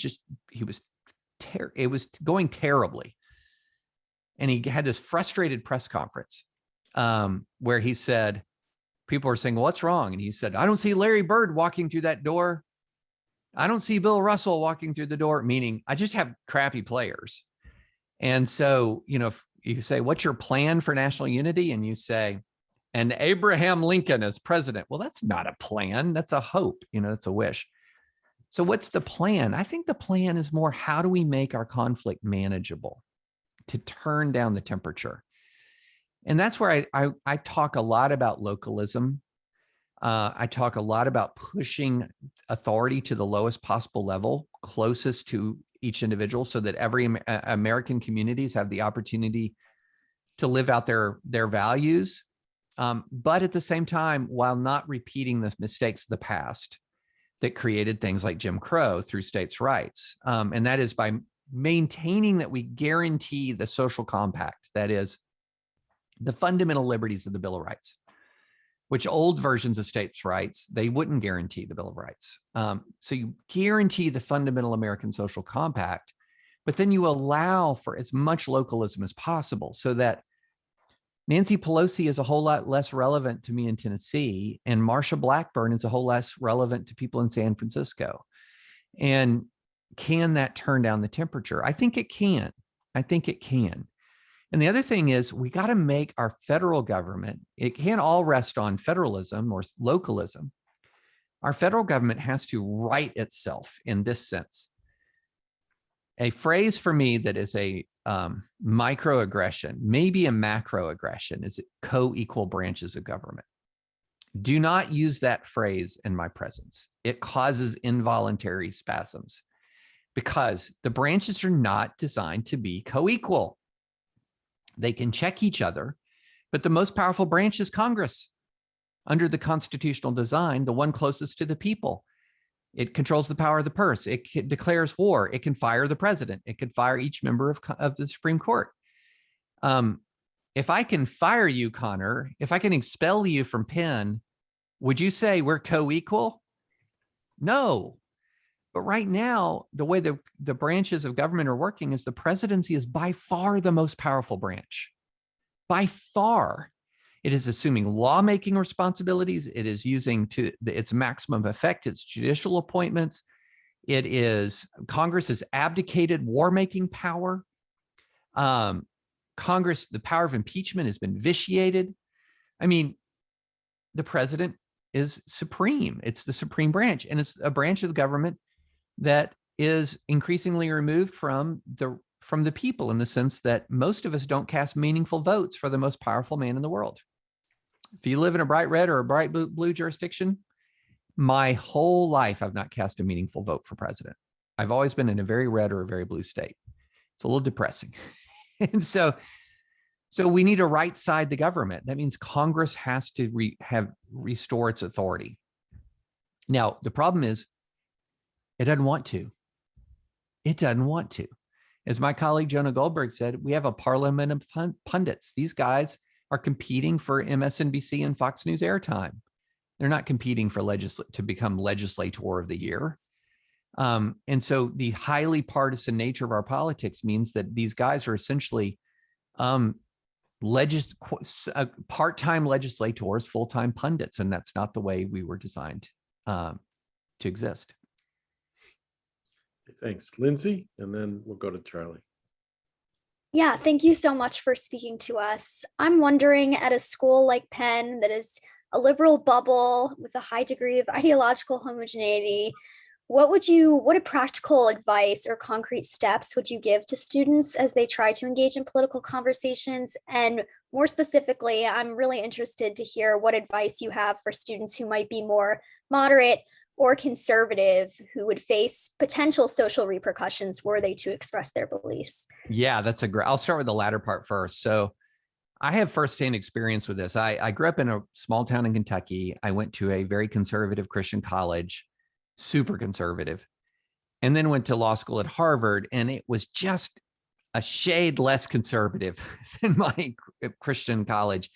it was going terribly. And he had this frustrated press conference where he said, people were saying, well, what's wrong? And he said, I don't see Larry Bird walking through that door. I don't see Bill Russell walking through the door, meaning I just have crappy players. And so, you know, if you say, what's your plan for national unity? And you say, and Abraham Lincoln as president. Well, that's not a plan. That's a hope. You know, that's a wish. So what's the plan? I think the plan is more, how do we make our conflict manageable to turn down the temperature? And that's where I talk a lot about localism. I talk a lot about pushing authority to the lowest possible level, closest to each individual, so that every American communities have the opportunity to live out their values. But at the same time, while not repeating the mistakes of the past that created things like Jim Crow through states' rights. And that is by maintaining that we guarantee the social compact, that is, the fundamental liberties of the Bill of Rights, which old versions of states' rights, they wouldn't guarantee the Bill of Rights. So you guarantee the fundamental American social compact, but then you allow for as much localism as possible, so that Nancy Pelosi is a whole lot less relevant to me in Tennessee, and Marsha Blackburn is a whole less relevant to people in San Francisco. And can that turn down the temperature? I think it can. I think it can. And the other thing is, we got to make our federal government, it can't all rest on federalism or localism. Our federal government has to right itself in this sense. A phrase for me that is a microaggression, maybe a macroaggression, is co-equal branches of government. Do not use that phrase in my presence. It causes involuntary spasms because the branches are not designed to be co-equal. They can check each other, but the most powerful branch is Congress. Under the constitutional design, the one closest to the people. It controls the power of the purse. It declares war. It can fire the president. It can fire each member of the Supreme Court. If I can fire you, Connor, if I can expel you from Penn, would you say we're co-equal? No. But right now, the way the branches of government are working is the presidency is by far the most powerful branch. By far. It is assuming lawmaking responsibilities. It is using to its maximum effect its judicial appointments. It is Congress has abdicated war-making power. Congress, the power of impeachment has been vitiated. I mean, the president is supreme. It's the supreme branch, and it's a branch of the government that is increasingly removed from the people, in the sense that most of us don't cast meaningful votes for the most powerful man in the world. If you live in a bright red or a bright blue jurisdiction, my whole life I've not cast a meaningful vote for president. I've always been in a very red or a very blue state. It's a little depressing. And so we need to right side the government. That means Congress has to restore its authority. Now, the problem is it doesn't want to. It doesn't want to. As my colleague Jonah Goldberg said, we have a parliament of pundits. These guys are competing for MSNBC and Fox News airtime. They're not competing for to become legislator of the year. And so the highly partisan nature of our politics means that these guys are essentially part-time legislators, full-time pundits, and that's not the way we were designed to exist. Thanks, Lindsay, and then we'll go to Charlie. Yeah, thank you so much for speaking to us. I'm wondering, at a school like Penn that is a liberal bubble with a high degree of ideological homogeneity, what practical advice or concrete steps would you give to students as they try to engage in political conversations? And more specifically, I'm really interested to hear what advice you have for students who might be more moderate or conservative, who would face potential social repercussions were they to express their beliefs. Yeah, I'll start with the latter part first. So I have firsthand experience with this. I grew up in a small town in Kentucky. I went to a very conservative Christian college, super conservative, and then went to law school at Harvard, and it was just a shade less conservative than my Christian college.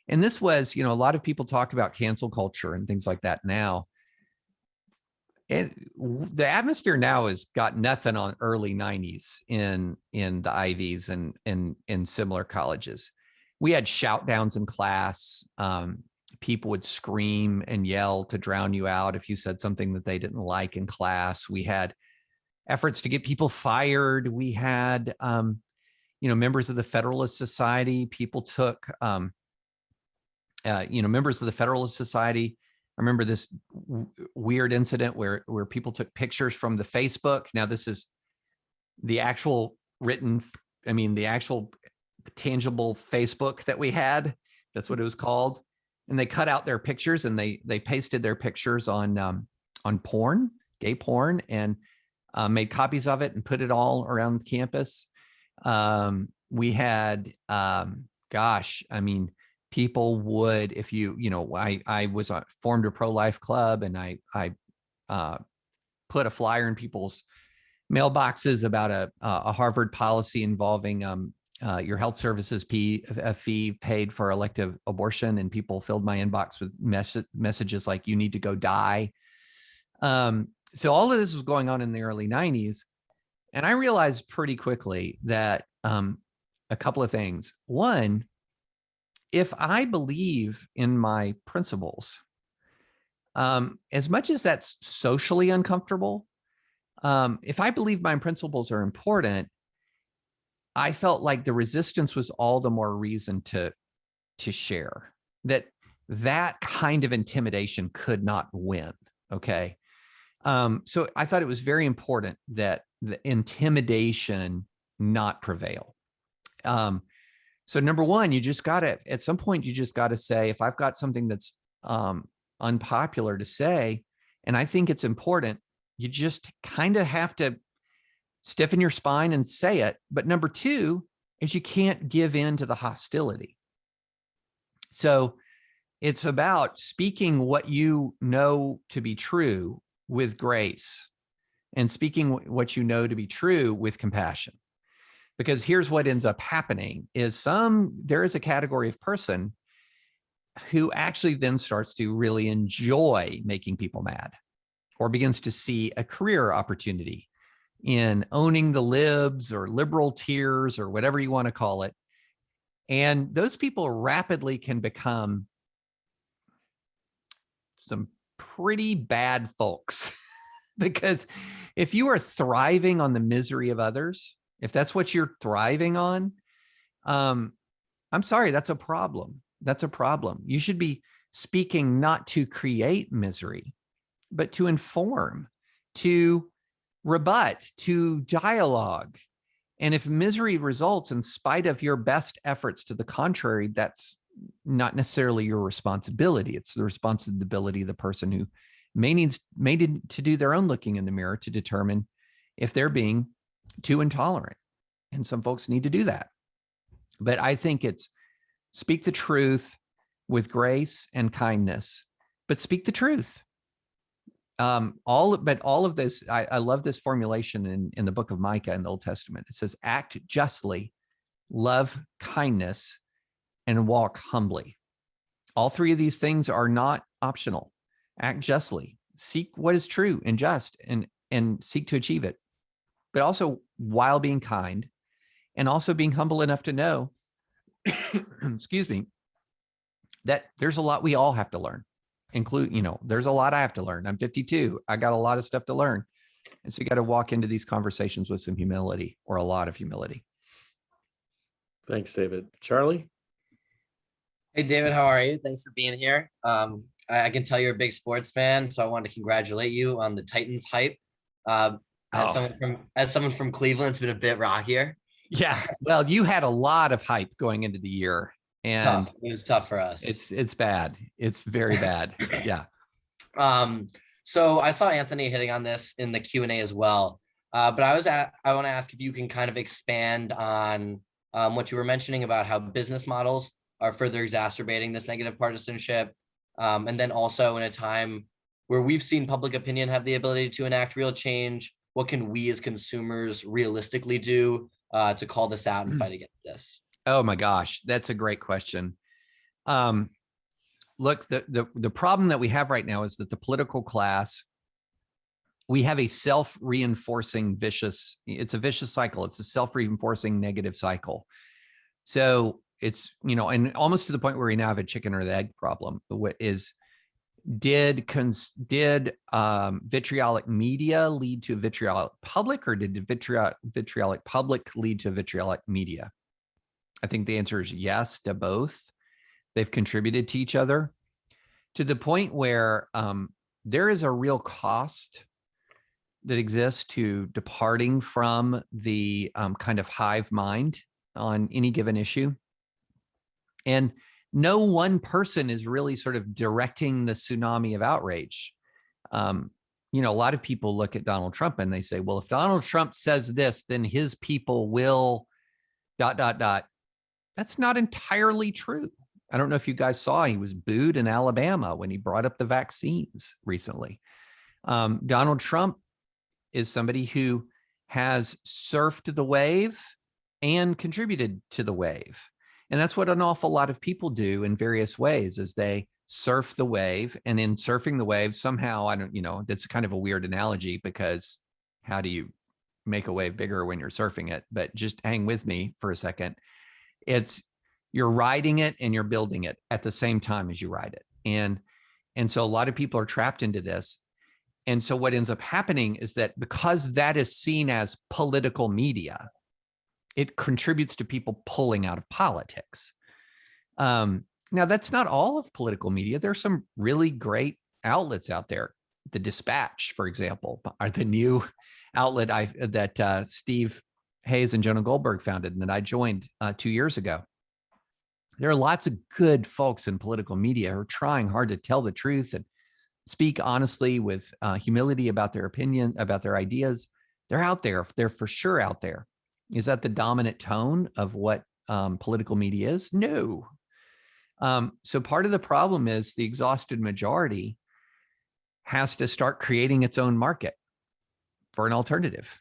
And this was, a lot of people talk about cancel culture and things like that now. And the atmosphere now has got nothing on early 90s in the Ivies and in similar colleges. We had shout downs in class. People would scream and yell to drown you out if you said something that they didn't like in class. We had efforts to get people fired. We had, members of the Federalist Society. People took, members of the Federalist Society. I remember this weird incident where people took pictures from the Facebook. Now, this is the actual the actual tangible Facebook that we had. That's what it was called. And they cut out their pictures and they pasted their pictures on porn, gay porn, and made copies of it and put it all around campus. We had, people would, if I was formed a pro-life club, and I put a flyer in people's mailboxes about a Harvard policy involving your health services fee paid for elective abortion, and people filled my inbox with messages like, "You need to go die." So all of this was going on in the early 90s, and I realized pretty quickly that a couple of things. One, if I believe in my principles, as much as that's socially uncomfortable, if I believe my principles are important, I felt like the resistance was all the more reason to share that kind of intimidation could not win. Okay. So I thought it was very important that the intimidation not prevail. So number one, at some point, you just got to say, if I've got something that's unpopular to say, and I think it's important, you just kind of have to stiffen your spine and say it. But number two is you can't give in to the hostility. So it's about speaking what you know to be true with grace, and speaking what you know to be true with compassion. Because here's what ends up happening is there is a category of person who actually then starts to really enjoy making people mad, or begins to see a career opportunity in owning the libs or liberal tiers or whatever you want to call it. And those people rapidly can become some pretty bad folks. Because if you are thriving on the misery of others, if that's what you're thriving on, I'm sorry, that's a problem. That's a problem. You should be speaking not to create misery, but to inform, to rebut, to dialogue. And if misery results in spite of your best efforts to the contrary, that's not necessarily your responsibility. It's the responsibility of the person who may need to do their own looking in the mirror to determine if they're being too intolerant. And some folks need to do that. But I think it's speak the truth with grace and kindness, but speak the truth. All of this, I love this formulation in the book of Micah in the Old Testament. It says, act justly, love kindness, and walk humbly. All three of these things are not optional. Act justly, seek what is true and just, and seek to achieve it, but also while being kind, and also being humble enough to know, excuse me, that there's a lot we all have to learn. There's a lot I have to learn. I'm 52. I got a lot of stuff to learn. And so you got to walk into these conversations with some humility, or a lot of humility. Thanks, David. Charlie? Hey, David, how are you? Thanks for being here. I can tell you're a big sports fan, so I want to congratulate you on the Titans hype. As someone from Cleveland, it's been a bit rockier. Yeah. Well, you had a lot of hype going into the year, and It was tough for us. It's bad. It's very bad. Yeah. So I saw Anthony hitting on this in the Q&A as well. But I want to ask if you can kind of expand on what you were mentioning about how business models are further exacerbating this negative partisanship. And then also in a time where we've seen public opinion have the ability to enact real change, what can we as consumers realistically do to call this out and fight against this? Oh my gosh, that's a great question. Look, the problem that we have right now is that the political class, we have a self-reinforcing it's a vicious cycle. It's a self-reinforcing negative cycle. So it's, and almost to the point where we now have a chicken or the egg problem. Did vitriolic media lead to vitriolic public, or did vitriolic public lead to vitriolic media? I think the answer is yes to both. They've contributed to each other to the point where there is a real cost that exists to departing from the kind of hive mind on any given issue. And no one person is really sort of directing the tsunami of outrage. A lot of people look at Donald Trump and they say, well, if Donald Trump says this, then his people will ... That's not entirely true. I don't know if you guys saw, he was booed in Alabama when he brought up the vaccines recently. Donald Trump is somebody who has surfed the wave and contributed to the wave. And that's what an awful lot of people do in various ways, is they surf the wave, and in surfing the wave, somehow, that's kind of a weird analogy, because how do you make a wave bigger when you're surfing it? But just hang with me for a second. You're riding it and you're building it at the same time as you ride it. And so a lot of people are trapped into this. And so what ends up happening is that because that is seen as political media, it contributes to people pulling out of politics. Now, that's not all of political media. There's some really great outlets out there. The Dispatch, for example, are the new outlet that Steve Hayes and Jonah Goldberg founded, and that I joined 2 years ago. There are lots of good folks in political media who are trying hard to tell the truth and speak honestly with humility about their opinion, about their ideas. They're out there. They're for sure out there. Is that the dominant tone of what political media is? No. So part of the problem is the exhausted majority has to start creating its own market for an alternative.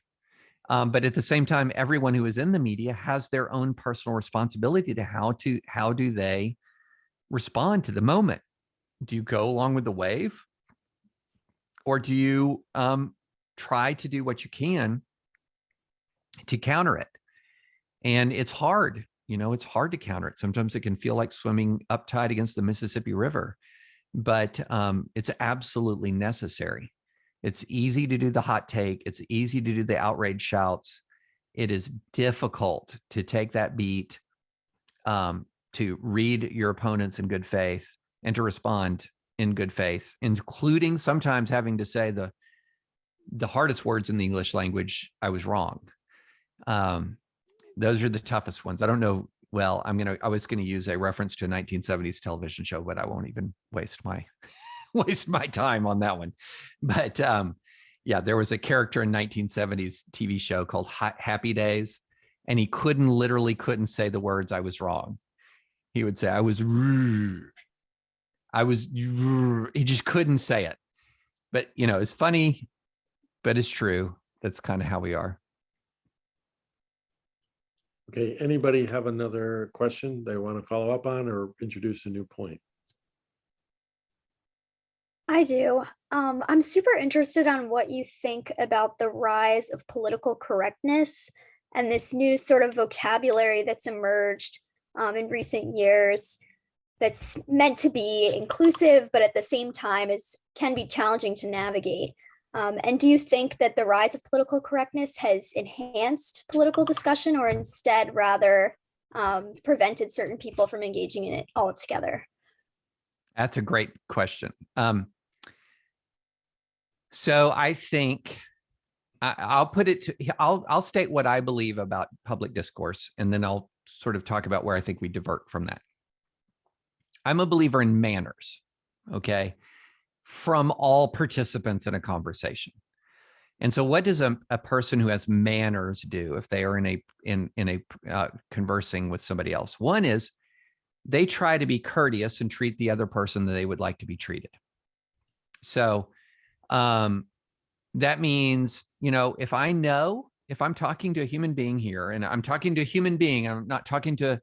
But at the same time, everyone who is in the media has their own personal responsibility to how do they respond to the moment. Do you go along with the wave, or do you try to do what you can to counter it? And it's hard, it's hard to counter it. Sometimes it can feel like swimming uptide against the Mississippi River, but it's absolutely necessary. It's easy to do the hot take. It's easy to do the outrage shouts. It is difficult to take that beat, to read your opponents in good faith and to respond in good faith, including sometimes having to say the hardest words in the English language, I was wrong. Those are the toughest ones. I don't know. Well, I was going to use a reference to a 1970s television show, but I won't even waste my time on that one. But yeah, there was a character in 1970s TV show called Happy Days, and he literally couldn't say the words, I was wrong. He would say, I was rude. He just couldn't say it. But, it's funny, but it's true. That's kind of how we are. Okay, anybody have another question they want to follow up on or introduce a new point? I do. I'm super interested on what you think about the rise of political correctness and this new sort of vocabulary that's emerged in recent years that's meant to be inclusive, but at the same time can be challenging to navigate. And do you think that the rise of political correctness has enhanced political discussion, or instead rather prevented certain people from engaging in it altogether? That's a great question. So I think I'll state what I believe about public discourse, and then I'll sort of talk about where I think we divert from that. I'm a believer in manners, okay, from all participants in a conversation. And so what does a person who has manners do if they are in a conversing with somebody else? One is they try to be courteous and treat the other person that they would like to be treated. So that means, if I'm talking to a human being here, and I'm talking to a human being, I'm not talking to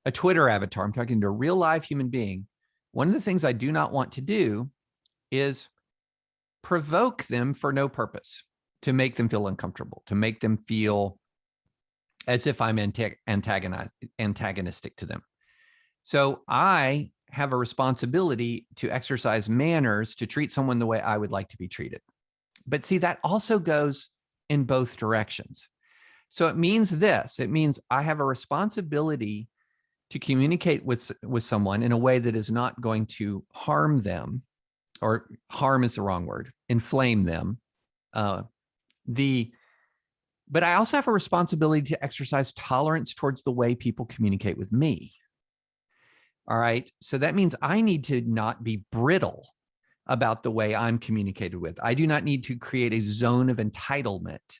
a Twitter avatar, I'm talking to a real live human being. One of the things I do not want to do is provoke them for no purpose, to make them feel uncomfortable, to make them feel as if I'm antagonistic to them. So I have a responsibility to exercise manners to treat someone the way I would like to be treated. But see, that also goes in both directions. So it means I have a responsibility to communicate with someone in a way that is not going to harm them, or harm is the wrong word, inflame them. But I also have a responsibility to exercise tolerance towards the way people communicate with me. All right. So that means I need to not be brittle about the way I'm communicated with. I do not need to create a zone of entitlement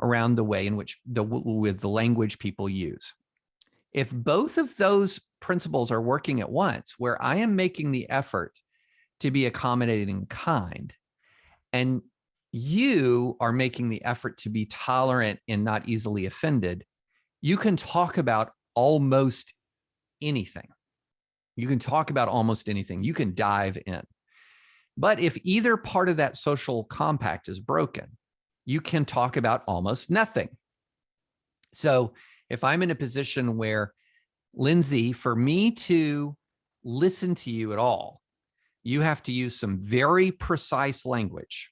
around the way in which with the language people use. If both of those principles are working at once, where I am making the effort to be accommodating and kind, and you are making the effort to be tolerant and not easily offended, you can talk about almost anything. You can talk about almost anything. You can dive in. But if either part of that social compact is broken, you can talk about almost nothing. So if I'm in a position where, Lindsay, for me to listen to you at all, you have to use some very precise language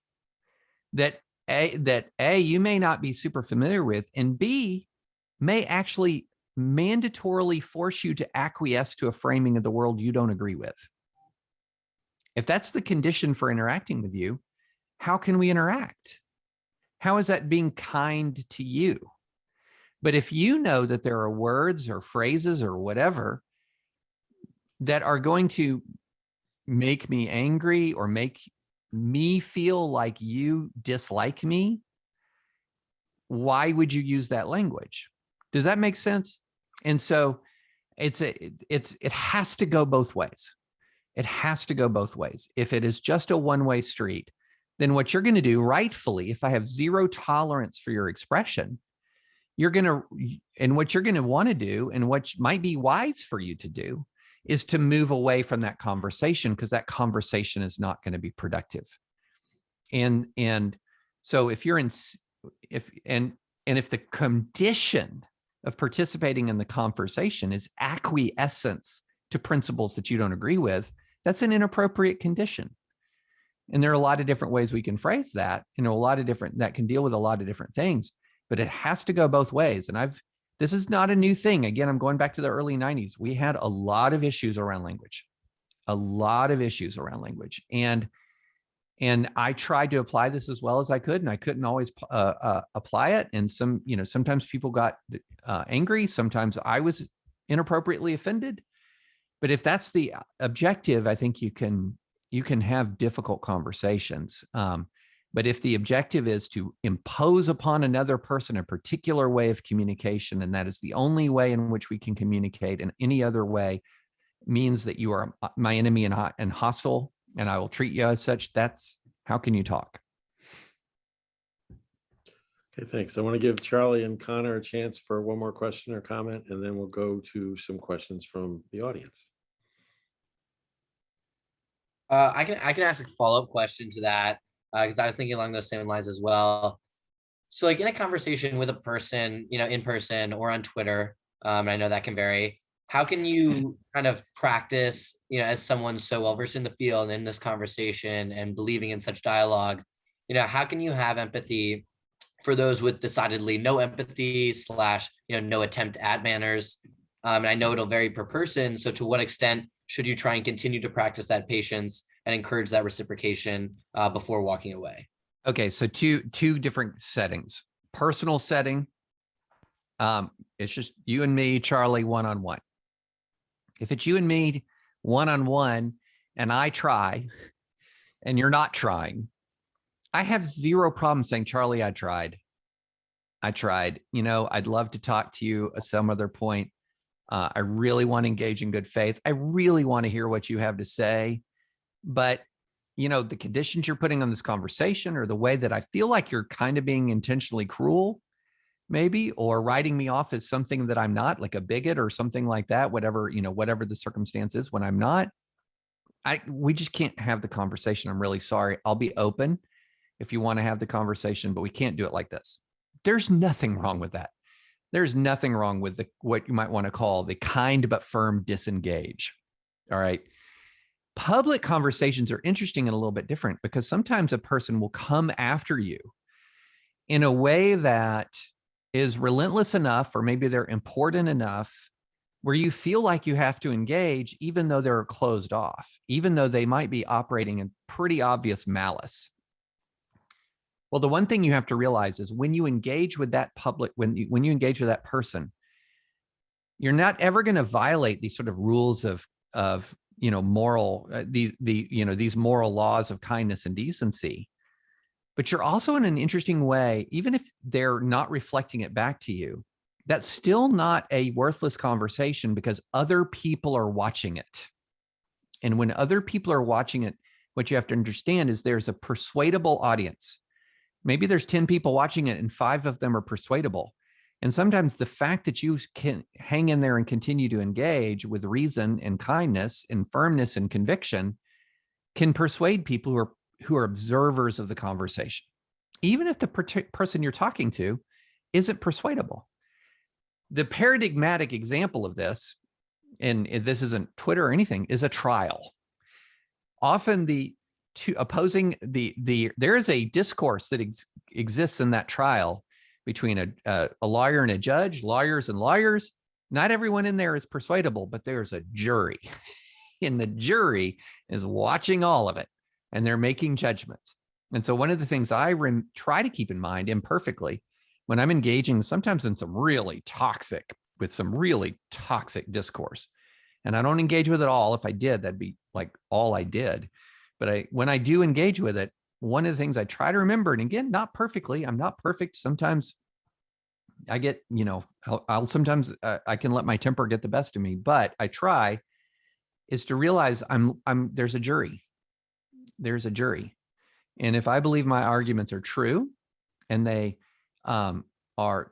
that A, you may not be super familiar with, and B, may actually mandatorily force you to acquiesce to a framing of the world you don't agree with. If that's the condition for interacting with you, how can we interact? How is that being kind to you? But if you know that there are words or phrases or whatever that are going to make me angry or make me feel like you dislike me, why would you use that language? Does that make sense? And so it has to go both ways. It has to go both ways. If it is just a one-way street, then what you're going to do rightfully, if I have zero tolerance for your expression, what you're going to want to do, and what might be wise for you to do, is to move away from that conversation, because that conversation is not going to be productive. And so if if the condition of participating in the conversation is acquiescence to principles that you don't agree with, that's an inappropriate condition. And there are a lot of different ways we can phrase that, that can deal with a lot of different things, but it has to go both ways. And this is not a new thing. Again, I'm going back to the early 90s. We had a lot of issues around language, And I tried to apply this as well as I could, and I couldn't always apply it. And sometimes people got angry. Sometimes I was inappropriately offended. But if that's the objective, I think you can have difficult conversations. But if the objective is to impose upon another person a particular way of communication, and that is the only way in which we can communicate, and any other way means that you are my enemy and hostile, and I will treat you as such, how can you talk? Okay, thanks. I want to give Charlie and Connor a chance for one more question or comment, and then we'll go to some questions from the audience. I can ask a follow-up question to that, because I was thinking along those same lines as well. So like in a conversation with a person, in person or on Twitter, and I know that can vary, how can you kind of practice, as someone so well-versed in the field in this conversation and believing in such dialogue, how can you have empathy for those with decidedly no empathy / no attempt at manners? And I know it'll vary per person. So to what extent should you try and continue to practice that patience and encourage that reciprocation before walking away? Okay, so two different settings. Personal setting, it's just you and me, Charlie, one-on-one. If it's you and me one-on-one and I try and you're not trying, I have zero problem saying, Charlie, I tried. I'd love to talk to you at some other point. I really want to engage in good faith. I really want to hear what you have to say. But, the conditions you're putting on this conversation, or the way that I feel like you're kind of being intentionally cruel, maybe, or writing me off as something that I'm not, like a bigot or something like that, whatever the circumstance is when I'm not, we just can't have the conversation. I'm really sorry. I'll be open if you want to have the conversation, but we can't do it like this. There's nothing wrong with that. There's nothing wrong with what you might want to call the kind but firm disengage. All right. Public conversations are interesting and a little bit different, because sometimes a person will come after you in a way that is relentless enough, or maybe they're important enough, where you feel like you have to engage, even though they're closed off, even though they might be operating in pretty obvious malice. Well, the one thing you have to realize is when you engage with that when you engage with that person, you're not ever going to violate these sort of rules of moral, these moral laws of kindness and decency. But you're also, in an interesting way, even if they're not reflecting it back to you, that's still not a worthless conversation, because other people are watching it. And when other people are watching it, what you have to understand is there's a persuadable audience. Maybe there's 10 people watching it and 5 of them are persuadable. And sometimes the fact that you can hang in there and continue to engage with reason and kindness and firmness and conviction can persuade people who are observers of the conversation, even if the person you're talking to isn't persuadable. The paradigmatic example of this, and this isn't Twitter or anything, is a trial. Often there is a discourse that exists in that trial between a lawyer and a judge, lawyers and lawyers. Not everyone in there is persuadable, but there's a jury, and the jury is watching all of it, and they're making judgments. And so one of the things I try to keep in mind imperfectly when I'm engaging sometimes in some really toxic discourse, and I don't engage with it all. If I did, that'd be like all I did. But when I do engage with it, one of the things I try to remember, and again, not perfectly, I'm not perfect. Sometimes I get, sometimes I can let my temper get the best of me, but I try is to realize there's a jury. And if I believe my arguments are true and they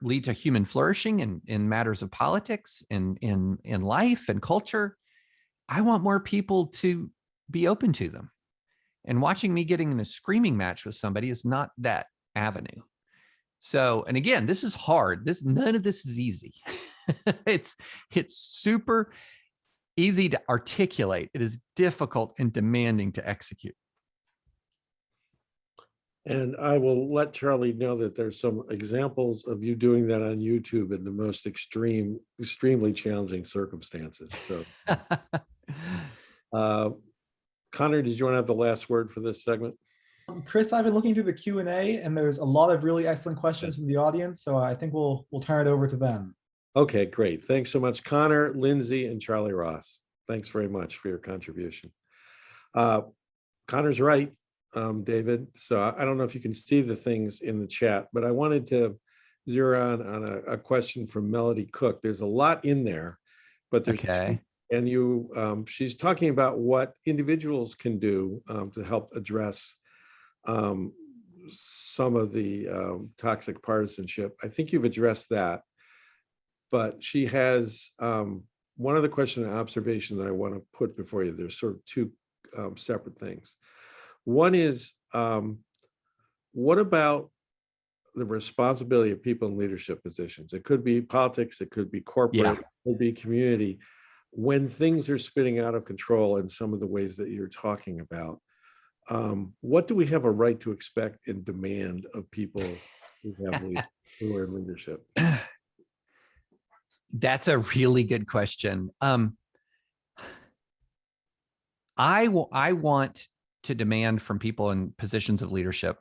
lead to human flourishing in matters of politics and in life and culture, I want more people to be open to them. And watching me getting in a screaming match with somebody is not that avenue. So, and again, this is hard. None of this is easy. It's super easy to articulate. It is difficult and demanding to execute. And I will let Charlie know that there's some examples of you doing that on YouTube in the most extremely challenging circumstances. So, Connor, did you want to have the last word for this segment? Chris, I've been looking through the Q&A and there's a lot of really excellent questions from the audience. So I think we'll turn it over to them. Okay, great. Thanks so much, Connor, Lindsay, and Charlie Ross. Thanks very much for your contribution. Connor's right, David. So I don't know if you can see the things in the chat, but I wanted to zero on a question from Melody Cook. There's a lot in there, but there's okay. And she's talking about what individuals can do to help address some of the toxic partisanship. I think you've addressed that, but she has one other question and observation that I want to put before you. There's sort of two separate things. One is, what about the responsibility of people in leadership positions? It could be politics, it could be corporate, it could be community. When things are spinning out of control in some of the ways that you're talking about, what do we have a right to expect and demand of people who are in leadership? That's a really good question. I want to demand from people in positions of leadership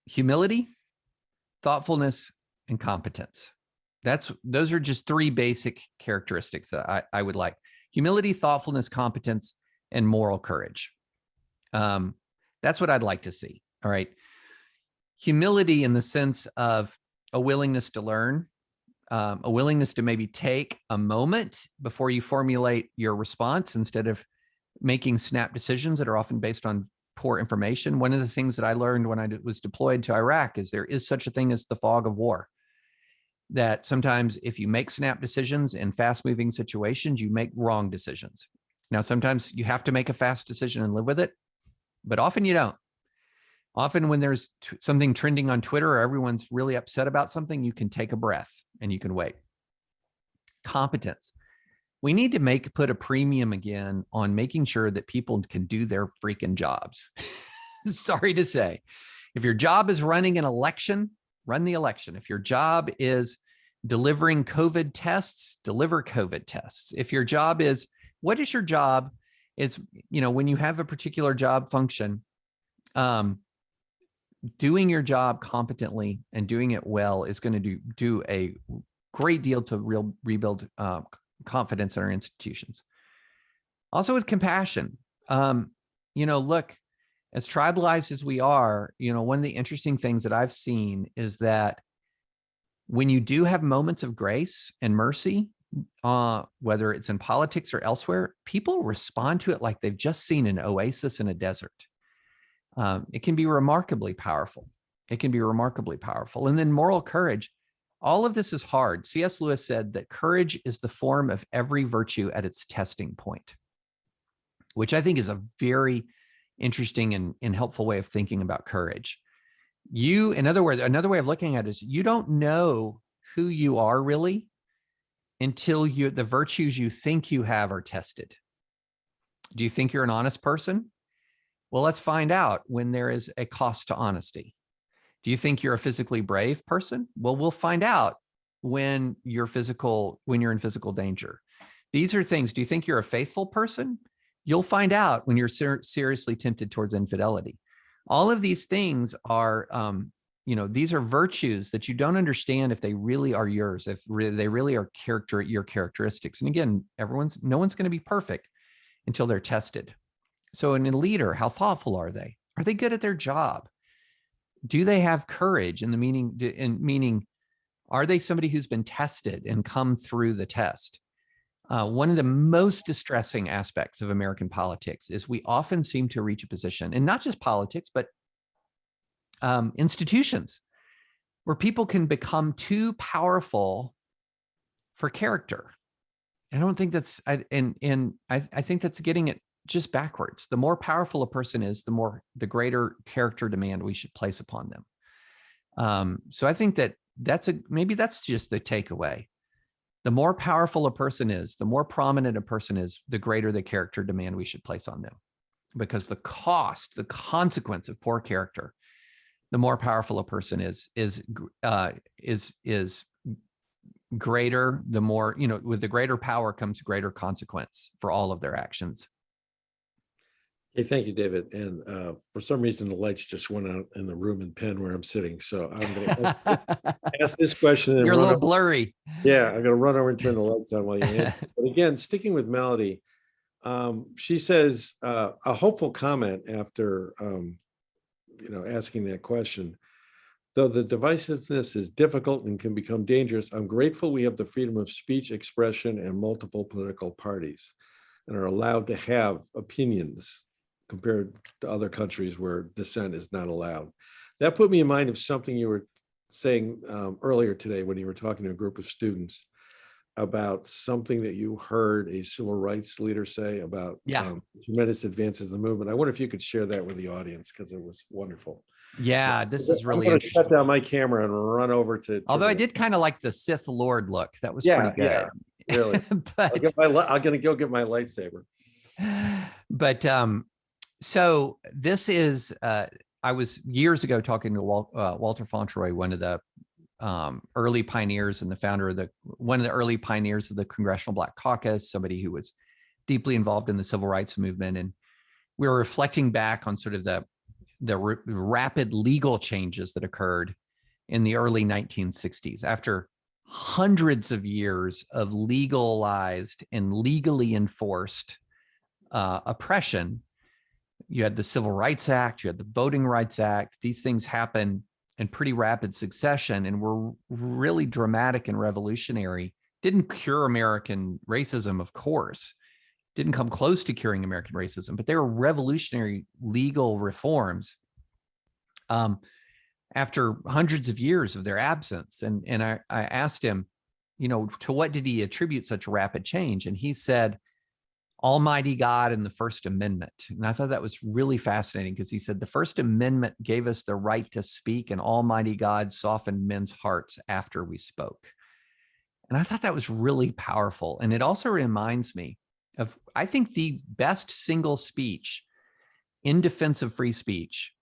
humility, thoughtfulness, and competence. Those are just three basic characteristics that I would like: humility, thoughtfulness, competence, and moral courage. That's what I'd like to see. All right. Humility in the sense of a willingness to learn, a willingness to maybe take a moment before you formulate your response instead of making snap decisions that are often based on poor information. One of the things that I learned when I was deployed to Iraq is there is such a thing as the fog of war. That sometimes if you make snap decisions in fast-moving situations, you make wrong decisions. Now, sometimes you have to make a fast decision and live with it, but often you don't. Often when there's something trending on Twitter or everyone's really upset about something, you can take a breath and you can wait. Competence. We need to put a premium again on making sure that people can do their freaking jobs. Sorry to say. If your job is running an election, run the election. If your job is delivering COVID tests, deliver COVID tests. If your job is, what is your job? It's, when you have a particular job function, doing your job competently and doing it well is going to do a great deal to rebuild confidence in our institutions. Also with compassion, look, as tribalized as we are, one of the interesting things that I've seen is that when you do have moments of grace and mercy, whether it's in politics or elsewhere, people respond to it like they've just seen an oasis in a desert. It can be remarkably powerful. It can be remarkably powerful. And then moral courage. All of this is hard. C.S. Lewis said that courage is the form of every virtue at its testing point, which I think is a very interesting and helpful way of thinking about courage. In other words, another way of looking at it is you don't know who you are really until the virtues you think you have are tested. Do you think you're an honest person? Well, let's find out when there is a cost to honesty. Do you think you're a physically brave person? Well, we'll find out when you're in physical danger. These are things. Do you think you're a faithful person? You'll find out when you're seriously tempted towards infidelity. All of these things are, these are virtues that you don't understand if they really are yours, if they really are your characteristics. And again, no one's going to be perfect until they're tested. So in a leader, how thoughtful are they? Are they good at their job? Do they have courage meaning, are they somebody who's been tested and come through the test? one of the most distressing aspects of American politics is we often seem to reach a position, and not just politics, but institutions, where people can become too powerful for character. I don't think that's, I think that's getting it just backwards. The more powerful a person is, the greater character demand we should place upon them. So I think maybe that's just the takeaway. The more powerful a person is, the more prominent a person is, the greater the character demand we should place on them. Because the consequence of poor character, the more powerful a person is greater, the more, with the greater power comes greater consequence for all of their actions. Hey, thank you, David. And for some reason, the lights just went out in the room in Penn where I'm sitting. So I'm going to ask this question. And You're a little blurry. Yeah, I'm going to run over and turn the lights on while you answer. But again, sticking with Melody, she says a hopeful comment after, asking that question. Though the divisiveness is difficult and can become dangerous, I'm grateful we have the freedom of speech, expression, and multiple political parties and are allowed to have opinions compared to other countries where dissent is not allowed. That put me in mind of something you were saying earlier today when you were talking to a group of students about something that you heard a civil rights leader say about tremendous advances in the movement. I wonder if you could share that with the audience, because it was wonderful. Yeah, this is really I'm going to interesting. shut down my camera and run over to Although I did kind of like the Sith Lord look. That was yeah, pretty good. Yeah, really. But I'm going to go get my lightsaber. But so this is, I was years ago talking to Walter Fauntleroy, one of the early pioneers and the founder of one of the early pioneers of the Congressional Black Caucus, somebody who was deeply involved in the civil rights movement. And we were reflecting back on sort of the rapid legal changes that occurred in the early 1960s after hundreds of years of legalized and legally enforced oppression. You had the Civil Rights Act, you had the Voting Rights Act. These things happen in pretty rapid succession and were really dramatic and revolutionary. Didn't cure American racism, of course. Didn't come close to curing American racism, but they were revolutionary legal reforms after hundreds of years of their absence. And I asked him, to what did he attribute such rapid change? And he said, Almighty God and the First Amendment. And I thought that was really fascinating, because he said the First Amendment gave us the right to speak, and Almighty God softened men's hearts after we spoke. And I thought that was really powerful. And it also reminds me of, I think, the best single speech in defense of free speech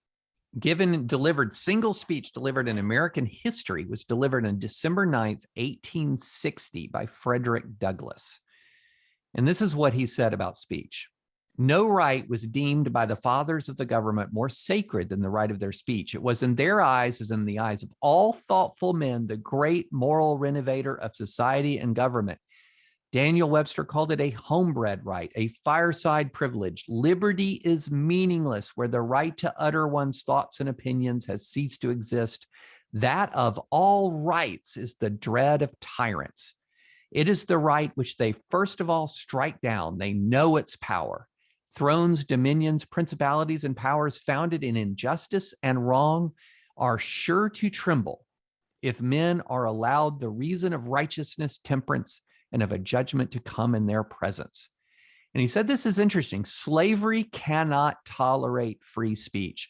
single speech delivered in American history was delivered on December 9th, 1860 by Frederick Douglass. And this is what he said about speech. No right was deemed by the fathers of the government more sacred than the right of their speech. It was in their eyes, as in the eyes of all thoughtful men, the great moral renovator of society and government. Daniel Webster called it a homebred right, a fireside privilege. Liberty is meaningless where the right to utter one's thoughts and opinions has ceased to exist. That of all rights is the dread of tyrants. It is the right which they first of all strike down. They know its power. Thrones, dominions, principalities, and powers founded in injustice and wrong are sure to tremble if men are allowed the reason of righteousness, temperance, and of a judgment to come in their presence. And he said, this is interesting. Slavery cannot tolerate free speech.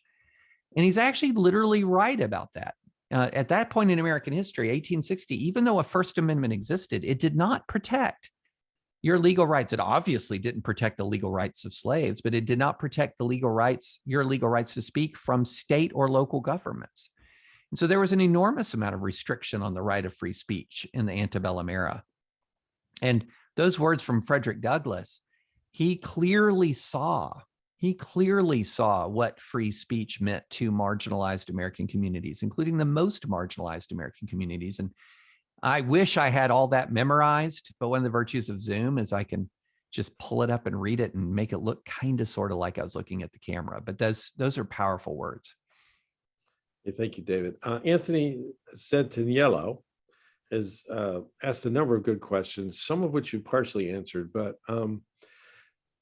And he's actually literally right about that. At that point in American history, 1860, even though a First Amendment existed, it did not protect your legal rights. It obviously didn't protect the legal rights of slaves, but it did not protect the your legal rights to speak from state or local governments. And so there was an enormous amount of restriction on the right of free speech in the antebellum era. And those words from Frederick Douglass, he clearly saw what free speech meant to marginalized American communities, including the most marginalized American communities. And I wish I had all that memorized, but one of the virtues of Zoom is I can just pull it up and read it and make it look kind of sort of like I was looking at the camera. But those are powerful words. Thank you, David. Anthony said to Yellow, has asked a number of good questions, some of which you partially answered, but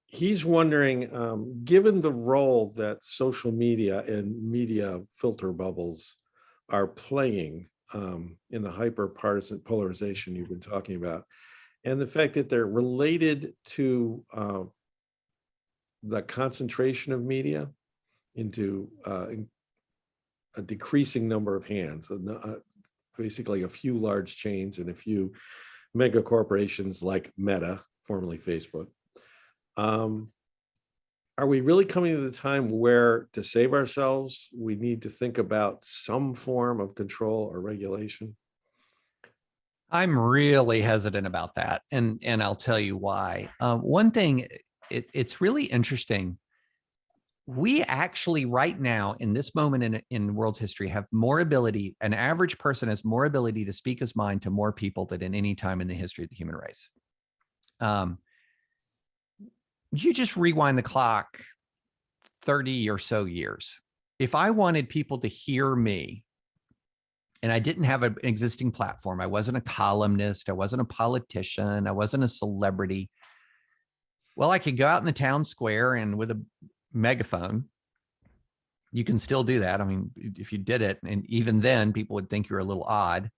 he's wondering, given the role that social media and media filter bubbles are playing in the hyper-partisan polarization you've been talking about, and the fact that they're related to the concentration of media into a decreasing number of hands, basically a few large chains and a few mega corporations like Meta, formerly Facebook. Are we really coming to the time where, to save ourselves, we need to think about some form of control or regulation? I'm really hesitant about that, and I'll tell you why. One thing, it's really interesting. We actually right now in this moment in world history have more ability, an average person has more ability to speak his mind to more people than in any time in the history of the human race. You just rewind the clock 30 or so years. If I wanted people to hear me and I didn't have an existing platform, I wasn't a columnist, I wasn't a politician, I wasn't a celebrity, well, I could go out in the town square and with a megaphone, you can still do that. I mean, if you did it, and even then people would think you're a little odd,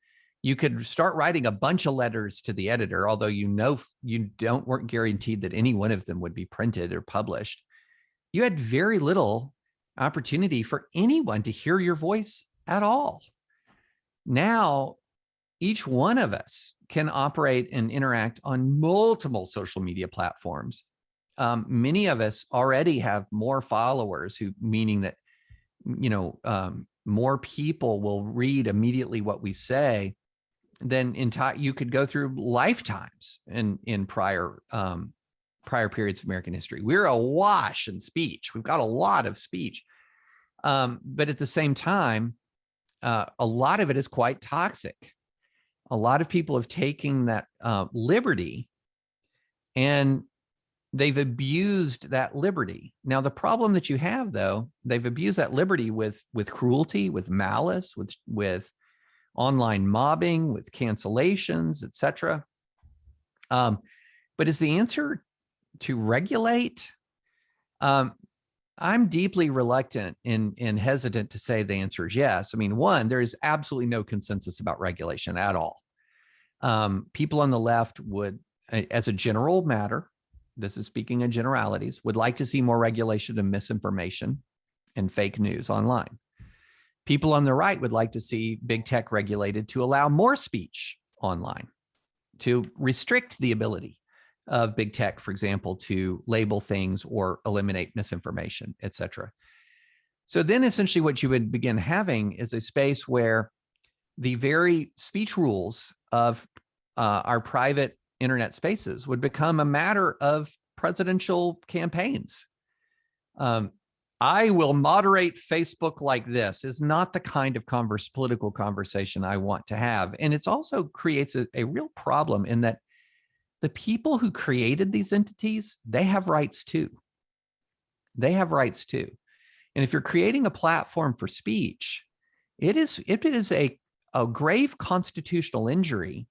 you could start writing a bunch of letters to the editor, although you weren't guaranteed that any one of them would be printed or published. You had very little opportunity for anyone to hear your voice at all. Now, each one of us can operate and interact on multiple social media platforms. Many of us already have more followers, meaning that, more people will read immediately what we say than you could go through lifetimes in prior periods of American history. We're awash in speech. We've got a lot of speech. But at the same time, a lot of it is quite toxic. A lot of people have taken that liberty and they've abused that liberty. Now, the problem that you have, though, they've abused that liberty with cruelty, with malice, with online mobbing, with cancellations, etc. But is the answer to regulate? I'm deeply reluctant and hesitant to say the answer is yes. I mean, one, there is absolutely no consensus about regulation at all. People on the left would, as a general matter, this is speaking in generalities, would like to see more regulation of misinformation and fake news online. People on the right would like to see big tech regulated to allow more speech online, to restrict the ability of big tech, for example, to label things or eliminate misinformation, et cetera. So then essentially what you would begin having is a space where the very speech rules of our private internet spaces would become a matter of presidential campaigns. I will moderate Facebook like this is not the kind of political conversation I want to have. And it also creates a real problem in that the people who created these entities, they have rights too. They have rights too. And if you're creating a platform for speech, it is a grave constitutional injury,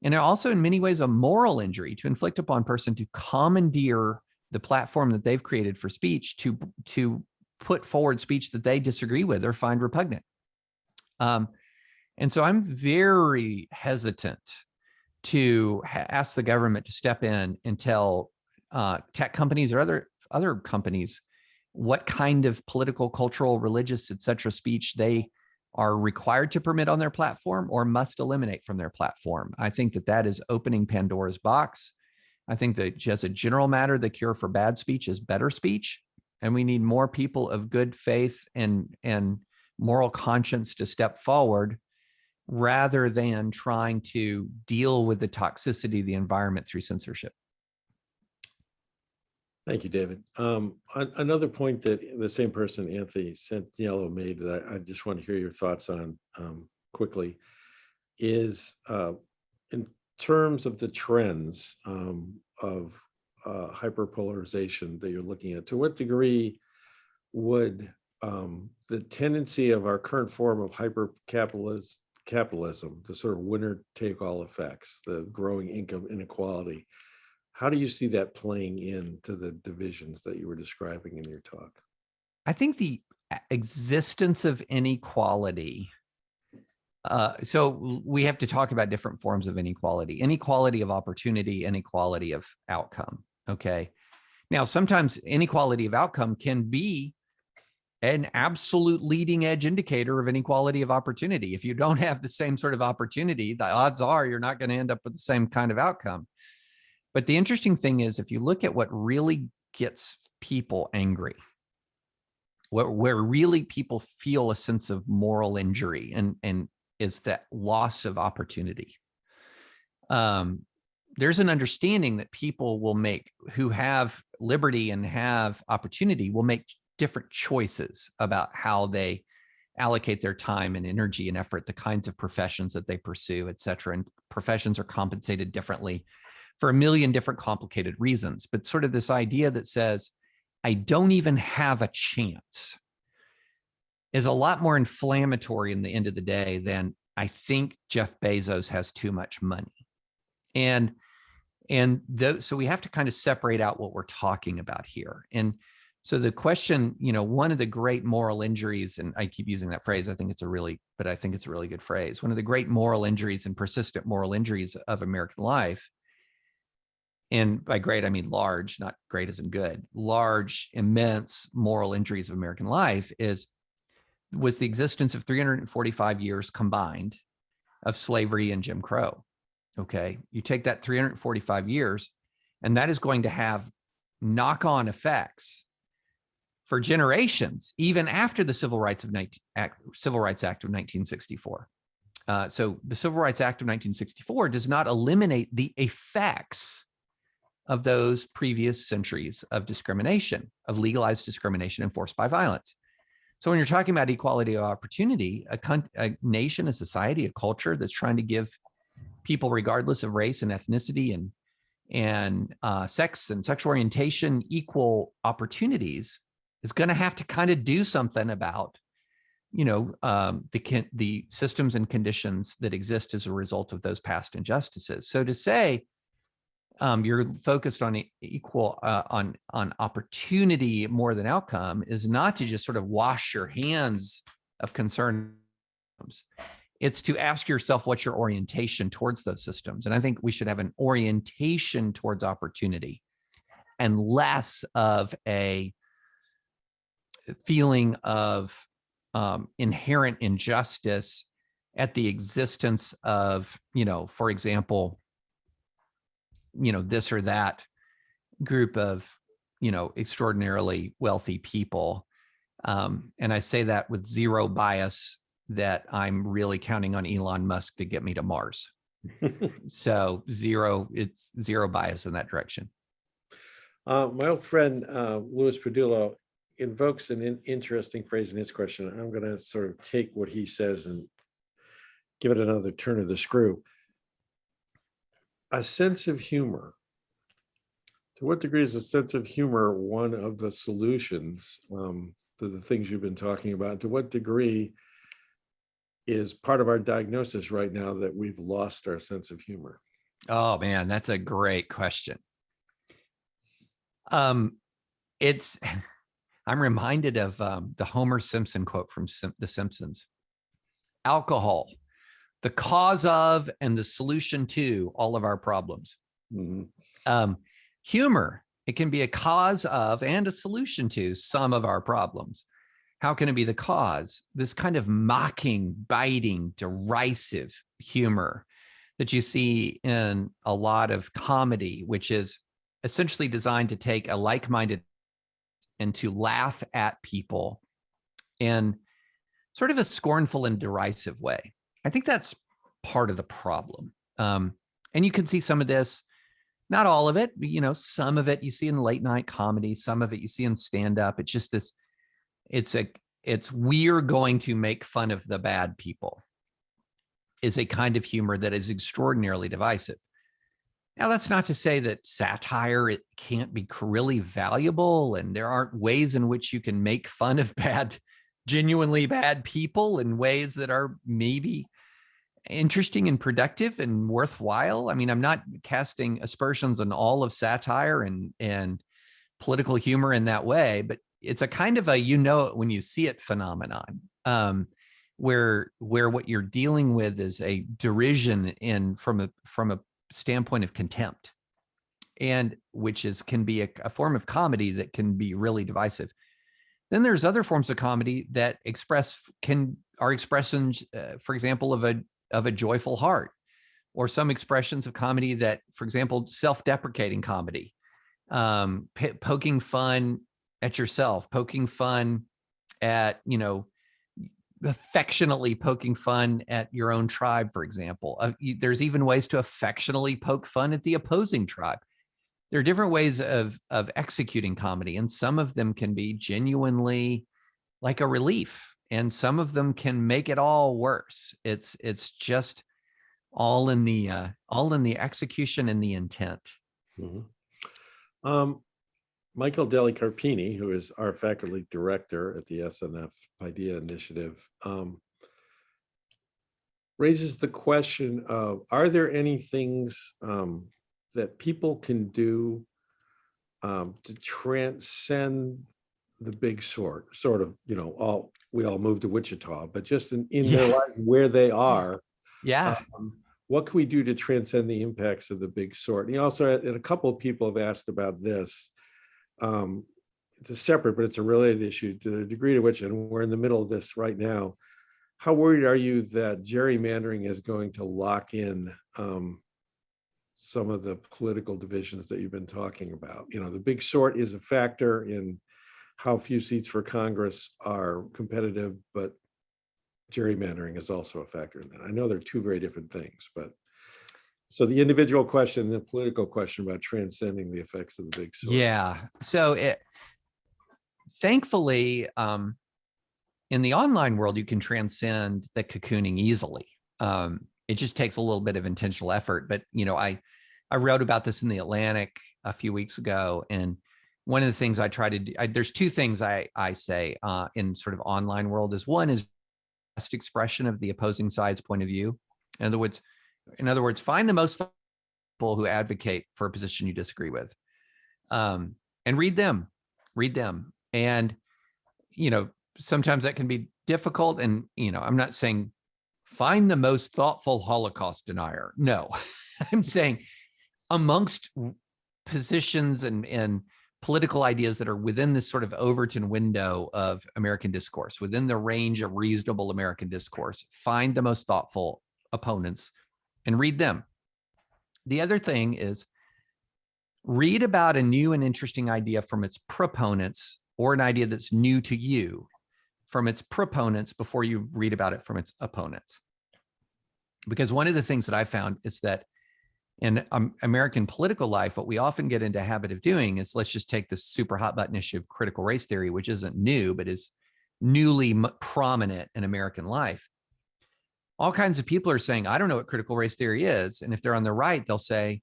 and also in many ways a moral injury to inflict upon a person to commandeer the platform that they've created for speech to put forward speech that they disagree with or find repugnant. And so I'm very hesitant to ask the government to step in and tell tech companies or other companies what kind of political, cultural, religious, et cetera, speech they are required to permit on their platform or must eliminate from their platform. I think that is opening Pandora's box. I think that as a general matter, the cure for bad speech is better speech. And we need more people of good faith and moral conscience to step forward rather than trying to deal with the toxicity of the environment through censorship. Thank you, David. Another point that the same person, Anthony Santiello, made that I just want to hear your thoughts on quickly is in terms of the trends of hyperpolarization that you're looking at. To what degree would the tendency of our current form of hyper-capitalist capitalism, the sort of winner take all effects, the growing income inequality. How do you see that playing into the divisions that you were describing in your talk? I think the existence of inequality. So we have to talk about different forms of inequality: inequality of opportunity, inequality of outcome. Okay. Now, sometimes inequality of outcome can be an absolute leading edge indicator of inequality of opportunity. If you don't have the same sort of opportunity, the odds are you're not going to end up with the same kind of outcome. But the interesting thing is, if you look at what really gets people angry, where really people feel a sense of moral injury and is that loss of opportunity. There's an understanding that people will make, who have liberty and have opportunity, will make different choices about how they allocate their time and energy and effort, the kinds of professions that they pursue, et cetera. And professions are compensated differently for a million different complicated reasons. But sort of this idea that says, I don't even have a chance, is a lot more inflammatory in the end of the day than I think Jeff Bezos has too much money. So we have to kind of separate out what we're talking about here. And so the question, one of the great moral injuries, and I keep using that phrase, I think it's a really good phrase. One of the great moral injuries and persistent moral injuries of American life, and by great, I mean large, not great as in good, large, immense moral injuries of American life was the existence of 345 years combined of slavery and Jim Crow. Okay. You take that 345 years, and that is going to have knock-on effects for generations, even after the Civil Rights Act of 1964. So the Civil Rights Act of 1964 does not eliminate the effects of those previous centuries of discrimination, of legalized discrimination enforced by violence. So when you're talking about equality of opportunity, a nation, a society, a culture that's trying to give people, regardless of race and ethnicity and sex and sexual orientation, equal opportunities, is going to have to kind of do something about, the systems and conditions that exist as a result of those past injustices. So to say you're focused on equal on opportunity more than outcome is not to just sort of wash your hands of concerns. It's to ask yourself what's your orientation towards those systems. And I think we should have an orientation towards opportunity and less of a feeling of inherent injustice at the existence of, for example, this or that group of, extraordinarily wealthy people. And I say that with zero bias that I'm really counting on Elon Musk to get me to Mars. So it's zero bias in that direction. My old friend, Louis Padullo, invokes an interesting phrase in his question. I'm going to sort of take what he says and give it another turn of the screw. A sense of humor. To what degree is a sense of humor one of the solutions to the things you've been talking about? To what degree is part of our diagnosis right now that we've lost our sense of humor? Oh man, that's a great question. I'm reminded of the Homer Simpson quote from The Simpsons. Alcohol, the cause of and the solution to all of our problems. Mm-hmm. Humor, it can be a cause of and a solution to some of our problems. How can it be the cause? This kind of mocking, biting, derisive humor that you see in a lot of comedy, which is essentially designed to take a like-minded and to laugh at people in sort of a scornful and derisive way. I think that's part of the problem. And you can see some of this, not all of it, but, some of it you see in late night comedy, some of it you see in stand-up. It's just this, it's we're going to make fun of the bad people is a kind of humor that is extraordinarily divisive. Now, that's not to say that satire, it can't be really valuable, and there aren't ways in which you can make fun of genuinely bad people in ways that are maybe interesting and productive and worthwhile. I mean, I'm not casting aspersions on all of satire and political humor in that way, but it's a kind of a, you know it when you see it phenomenon, where what you're dealing with is a derision from a standpoint of contempt, and which can be a form of comedy that can be really divisive. Then there's other forms of comedy that are expressions, for example, of a joyful heart, or some expressions of comedy that, for example, self-deprecating comedy, poking fun at yourself, poking fun at, affectionately poking fun at your own tribe, for example. There's even ways to affectionately poke fun at the opposing tribe. There are different ways of executing comedy, and some of them can be genuinely like a relief, and some of them can make it all worse. It's just all in the execution and the intent. Mm-hmm. Michael Deli Carpini, who is our faculty director at the SNF IDEA Initiative, raises the question of, are there any things that people can do to transcend the big sort of, we all moved to Wichita, but just in their life where they are. Yeah. What can we do to transcend the impacts of the big sort? And also, and a couple of people have asked about this. It's a separate, but it's a related issue to the degree to which, and we're in the middle of this right now. How worried are you that gerrymandering is going to lock in some of the political divisions that you've been talking about? The big sort is a factor in how few seats for Congress are competitive, but gerrymandering is also a factor in that. I know they're two very different things, but so the individual question, the political question about transcending the effects of the big sort. Yeah. So thankfully, in the online world, you can transcend the cocooning easily. It just takes a little bit of intentional effort. But, I wrote about this in the Atlantic a few weeks ago. And one of the things I try to do, there's two things I say in sort of online world is, one is best expression of the opposing side's point of view. In other words, find the most people who advocate for a position you disagree with, and read them. And, sometimes that can be difficult. And, I'm not saying find the most thoughtful Holocaust denier. No, I'm saying amongst positions and political ideas that are within this sort of Overton window of American discourse, within the range of reasonable American discourse, find the most thoughtful opponents and read them. The other thing is read about a new and interesting idea from its proponents, or an idea that's new to you from its proponents, before you read about it from its opponents. Because one of the things that I found is that in American political life, what we often get into a habit of doing is, let's just take this super hot button issue of critical race theory, which isn't new, but is newly prominent in American life. All kinds of people are saying, I don't know what critical race theory is. And if they're on the right, they'll say,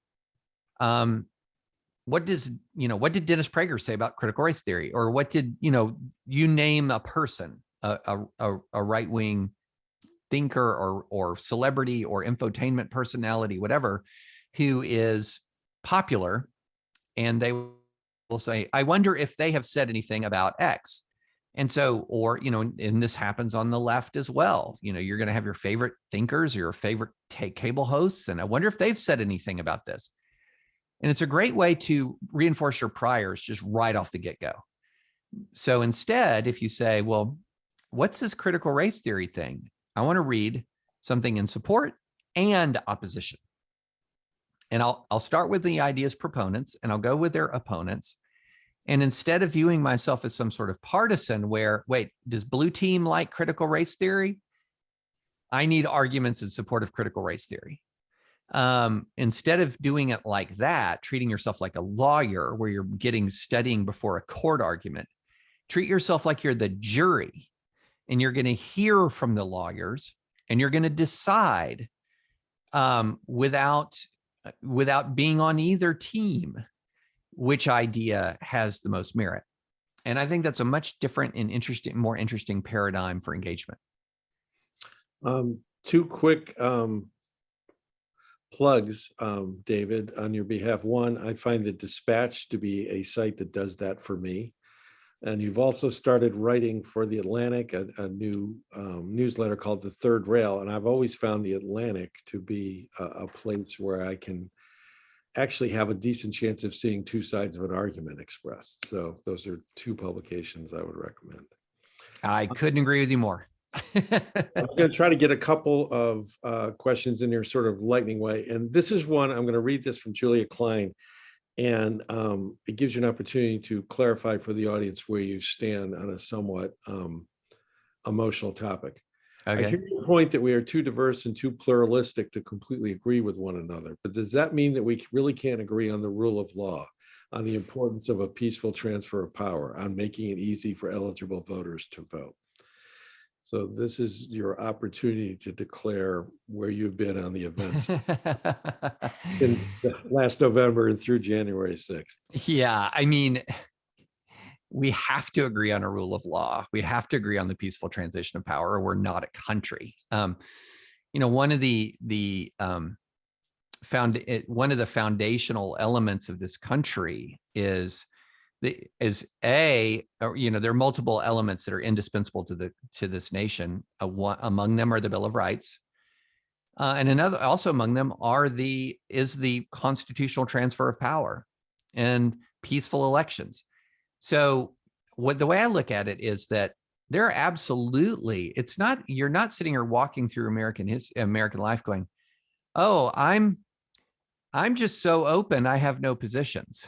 what did Dennis Prager say about critical race theory? Or what did, you name a person, a right-wing thinker or celebrity or infotainment personality, whatever, who is popular, and they will say, I wonder if they have said anything about X. And so, or, and this happens on the left as well. You're going to have your favorite thinkers, your favorite cable hosts, and I wonder if they've said anything about this. And it's a great way to reinforce your priors just right off the get-go. So instead, if you say, well, what's this critical race theory thing? I want to read something in support and opposition. And I'll start with the idea's proponents, and I'll go with their opponents. And instead of viewing myself as some sort of partisan where, wait, does blue team like critical race theory? I need arguments in support of critical race theory. Instead of doing it like that, treating yourself like a lawyer where you're studying before a court argument, treat yourself like you're the jury, and you're going to hear from the lawyers, and you're going to decide without being on either team which idea has the most merit. And I think that's a much different and more interesting paradigm for engagement. two quick plugs, David, on your behalf. One, I find the Dispatch to be a site that does that for me. And you've also started writing for The Atlantic, a new newsletter called The Third Rail. And I've always found The Atlantic to be a place where I can actually have a decent chance of seeing two sides of an argument expressed. So those are two publications I would recommend. I couldn't agree with you more. I'm going to try to get a couple of questions in here, sort of lightning way. And this is one, I'm going to read this from Julia Klein. And it gives you an opportunity to clarify for the audience where you stand on a somewhat emotional topic. Okay. I hear your point that we are too diverse and too pluralistic to completely agree with one another. But does that mean that we really can't agree on the rule of law, on the importance of a peaceful transfer of power, on making it easy for eligible voters to vote? So this is your opportunity to declare where you've been on the events since last November and through January 6th. Yeah, I mean, we have to agree on a rule of law. We have to agree on the peaceful transition of power, or we're not a country. You know, one of the foundational elements of this country is there are multiple elements that are indispensable to this nation. Among them are the Bill of Rights, and another also among them is the constitutional transfer of power and peaceful elections. So the way I look at it is that there are absolutely, you're not sitting here walking through American life going, oh, I'm just so open, I have no positions.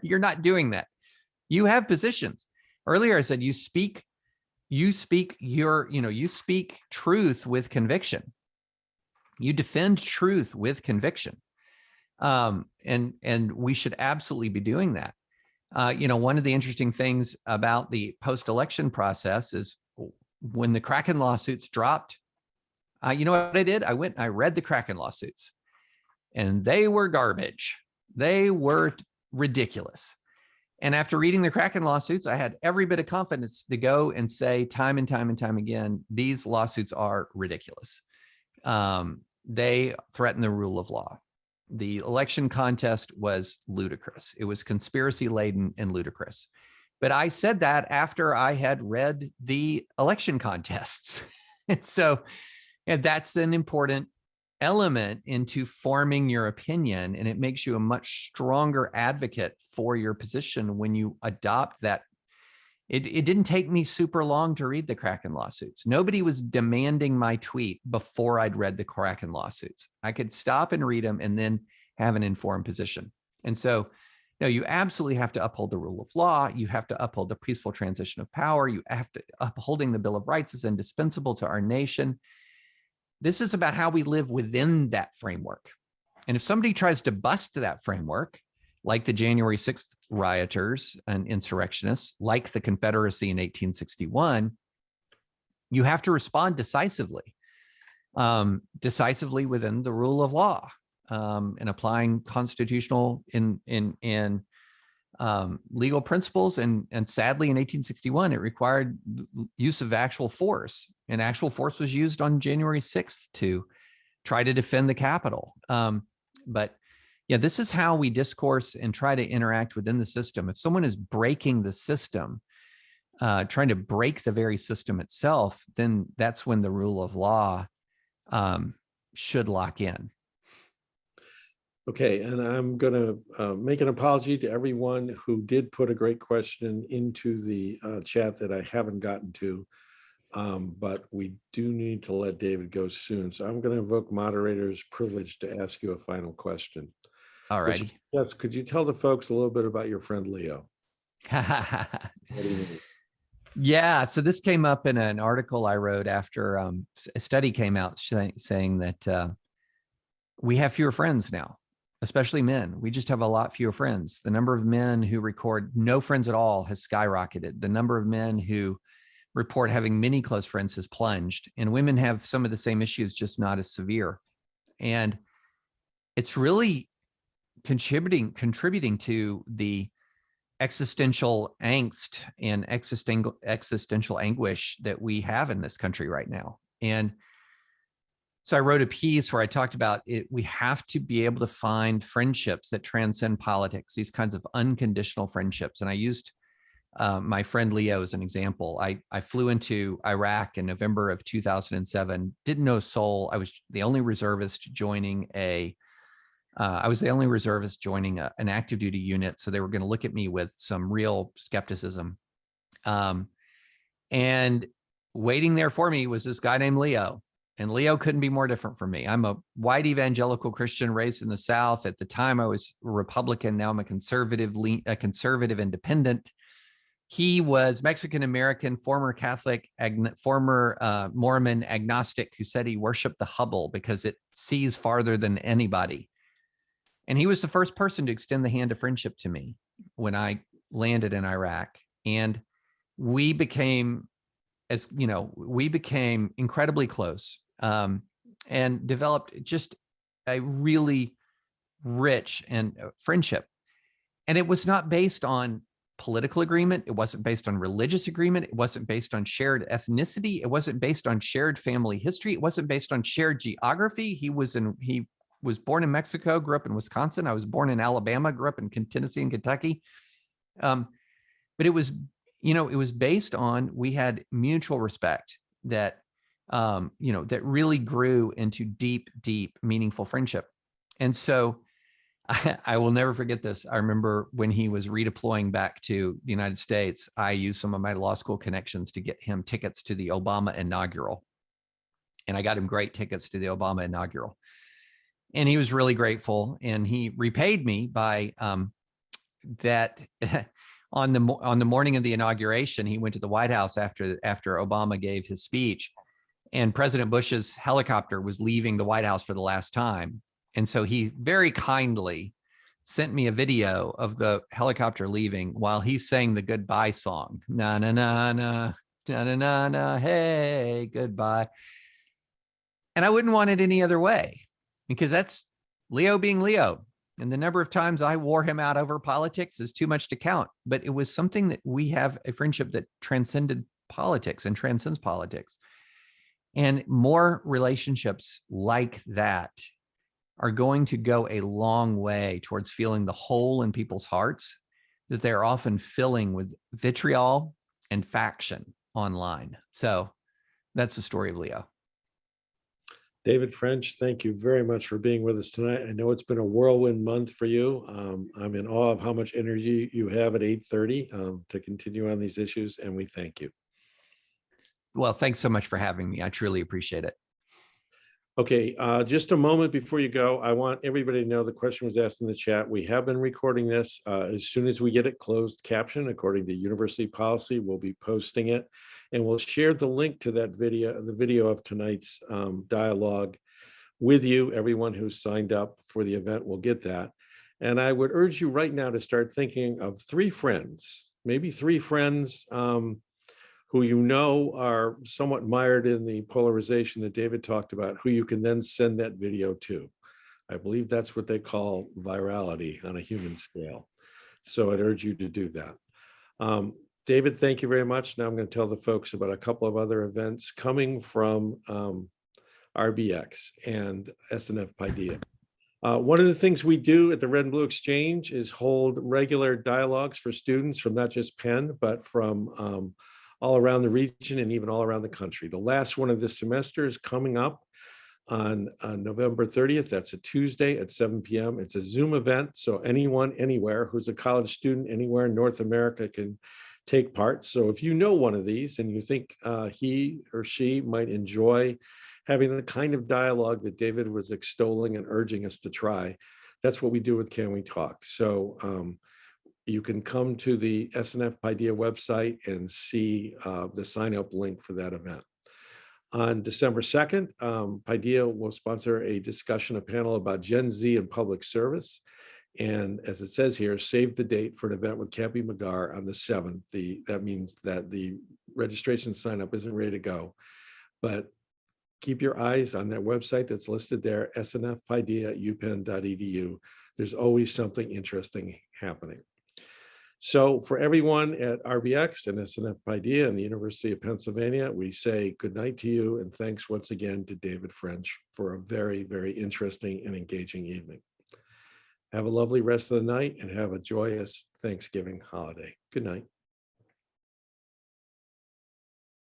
You're not doing that. You have positions. Earlier I said you speak truth with conviction. You defend truth with conviction. And we should absolutely be doing that. One of the interesting things about the post-election process is when the Kraken lawsuits dropped, you know what I did? I went and I read the Kraken lawsuits, and they were garbage. They were ridiculous. And after reading the Kraken lawsuits, I had every bit of confidence to go and say time and time and time again, these lawsuits are ridiculous. They threaten the rule of law. The election contest was ludicrous. It was conspiracy laden and ludicrous. But I said that after I had read the election contests. And so that's an important element into forming your opinion, and it makes you a much stronger advocate for your position when you adopt that. It didn't take me super long to read the Kraken lawsuits. Nobody was demanding my tweet before I'd read the Kraken lawsuits. I could stop and read them and then have an informed position. And so, no, you absolutely have to uphold the rule of law. You have to uphold the peaceful transition of power. You have to upholding the Bill of Rights is indispensable to our nation. This is about how we live within that framework. And if somebody tries to bust that framework, like the January 6th rioters and insurrectionists, like the Confederacy in 1861, you have to respond decisively, within the rule of law, and applying constitutional legal principles. And sadly, in 1861, it required use of actual force, and actual force was used on January 6th to try to defend the Capitol. But yeah, this is how we discourse and try to interact within the system. If someone is breaking the system, trying to break the very system itself, then that's when the rule of law should lock in. Okay, and I'm going to make an apology to everyone who did put a great question into the chat that I haven't gotten to, but we do need to let David go soon. So I'm going to invoke moderator's privilege to ask you a final question. All righty. Yes, could you tell the folks a little bit about your friend Leo? Yeah, so this came up in an article I wrote after a study came out saying that we have fewer friends now, especially men. We just have a lot fewer friends. The number of men who record no friends at all has skyrocketed. The number of men who report having many close friends has plunged, and women have some of the same issues, just not as severe. And it's really contributing to the existential angst and existential anguish that we have in this country right now. And So I wrote a piece where I talked about it. We have to be able to find friendships that transcend politics, these kinds of unconditional friendships. And I used my friend Leo as an example. I flew into Iraq in November of 2007, didn't know a soul. I was the only reservist joining an active duty unit. So they were going to look at me with some real skepticism. And waiting there for me was this guy named Leo. And Leo couldn't be more different from me. I'm a white evangelical Christian raised in the South. At the time, I was a Republican. Now I'm a conservative independent. He was Mexican-American, former Catholic, former Mormon agnostic who said he worshiped the Hubble because it sees farther than anybody. And he was the first person to extend the hand of friendship to me when I landed in Iraq. And we became, incredibly close, and developed just a really rich and friendship. And it was not based on political agreement. It wasn't based on religious agreement. It wasn't based on shared ethnicity. It wasn't based on shared family history. It wasn't based on shared geography. He was born in Mexico, grew up in Wisconsin. I was born in Alabama, grew up in Tennessee and Kentucky. But it was based on, we had mutual respect that, that really grew into deep, deep, meaningful friendship. And so I will never forget this. I remember when he was redeploying back to the United States, I used some of my law school connections to get him tickets to the Obama inaugural. And I got him great tickets to the Obama inaugural. And he was really grateful. And he repaid me by that on the morning of the inauguration, he went to the White House after Obama gave his speech, and President Bush's helicopter was leaving the White House for the last time. And so he very kindly sent me a video of the helicopter leaving while he sang the goodbye song. Na, na, na, na, na, na, na, na, hey, goodbye. And I wouldn't want it any other way, because that's Leo being Leo. And the number of times I wore him out over politics is too much to count. But it was something that we have a friendship that transcended politics and transcends politics. And more relationships like that are going to go a long way towards feeling the hole in people's hearts that they're often filling with vitriol and faction online. So that's the story of Leo. David French, thank you very much for being with us tonight. I know it's been a whirlwind month for you. I'm in awe of how much energy you have at 8:30 to continue on these issues, and we thank you. Well, thanks so much for having me. I truly appreciate it. Okay, just a moment before you go, I want everybody to know the question was asked in the chat. We have been recording this. As soon as we get it closed caption, according to university policy, we'll be posting it, and we'll share the link to that video, the video of tonight's dialogue with you. Everyone who's signed up for the event will get that. And I would urge you right now to start thinking of 3 friends, maybe 3 friends who you know are somewhat mired in the polarization that David talked about, who you can then send that video to. I believe that's what they call virality on a human scale. So I'd urge you to do that. David, thank you very much. Now I'm going to tell the folks about a couple of other events coming from RBX and SNF Paideia. One of the things we do at the Red and Blue Exchange is hold regular dialogues for students from not just Penn, but from all around the region and even all around the country. The last one of this semester is coming up on November 30th. That's a Tuesday at 7 p.m. It's a Zoom event, so anyone, anywhere who's a college student anywhere in North America can take part. So if you know one of these and you think he or she might enjoy having the kind of dialogue that David was extolling and urging us to try, that's what we do with Can We Talk. So you can come to the SNF Paideia website and see the sign up link for that event. On December 2nd, Paideia will sponsor a discussion, a panel about Gen Z and public service. And as it says here, save the date for an event with Cappy McGarr on the 7th. That means that the registration sign up isn't ready to go, but keep your eyes on that website that's listed there, snfpaideia@upenn.edu. There's always something interesting happening. So for everyone at RBX and SNF Paideia and the University of Pennsylvania, we say good night to you, and thanks once again to David French for a very, very interesting and engaging evening. Have a lovely rest of the night and have a joyous Thanksgiving holiday. Good night.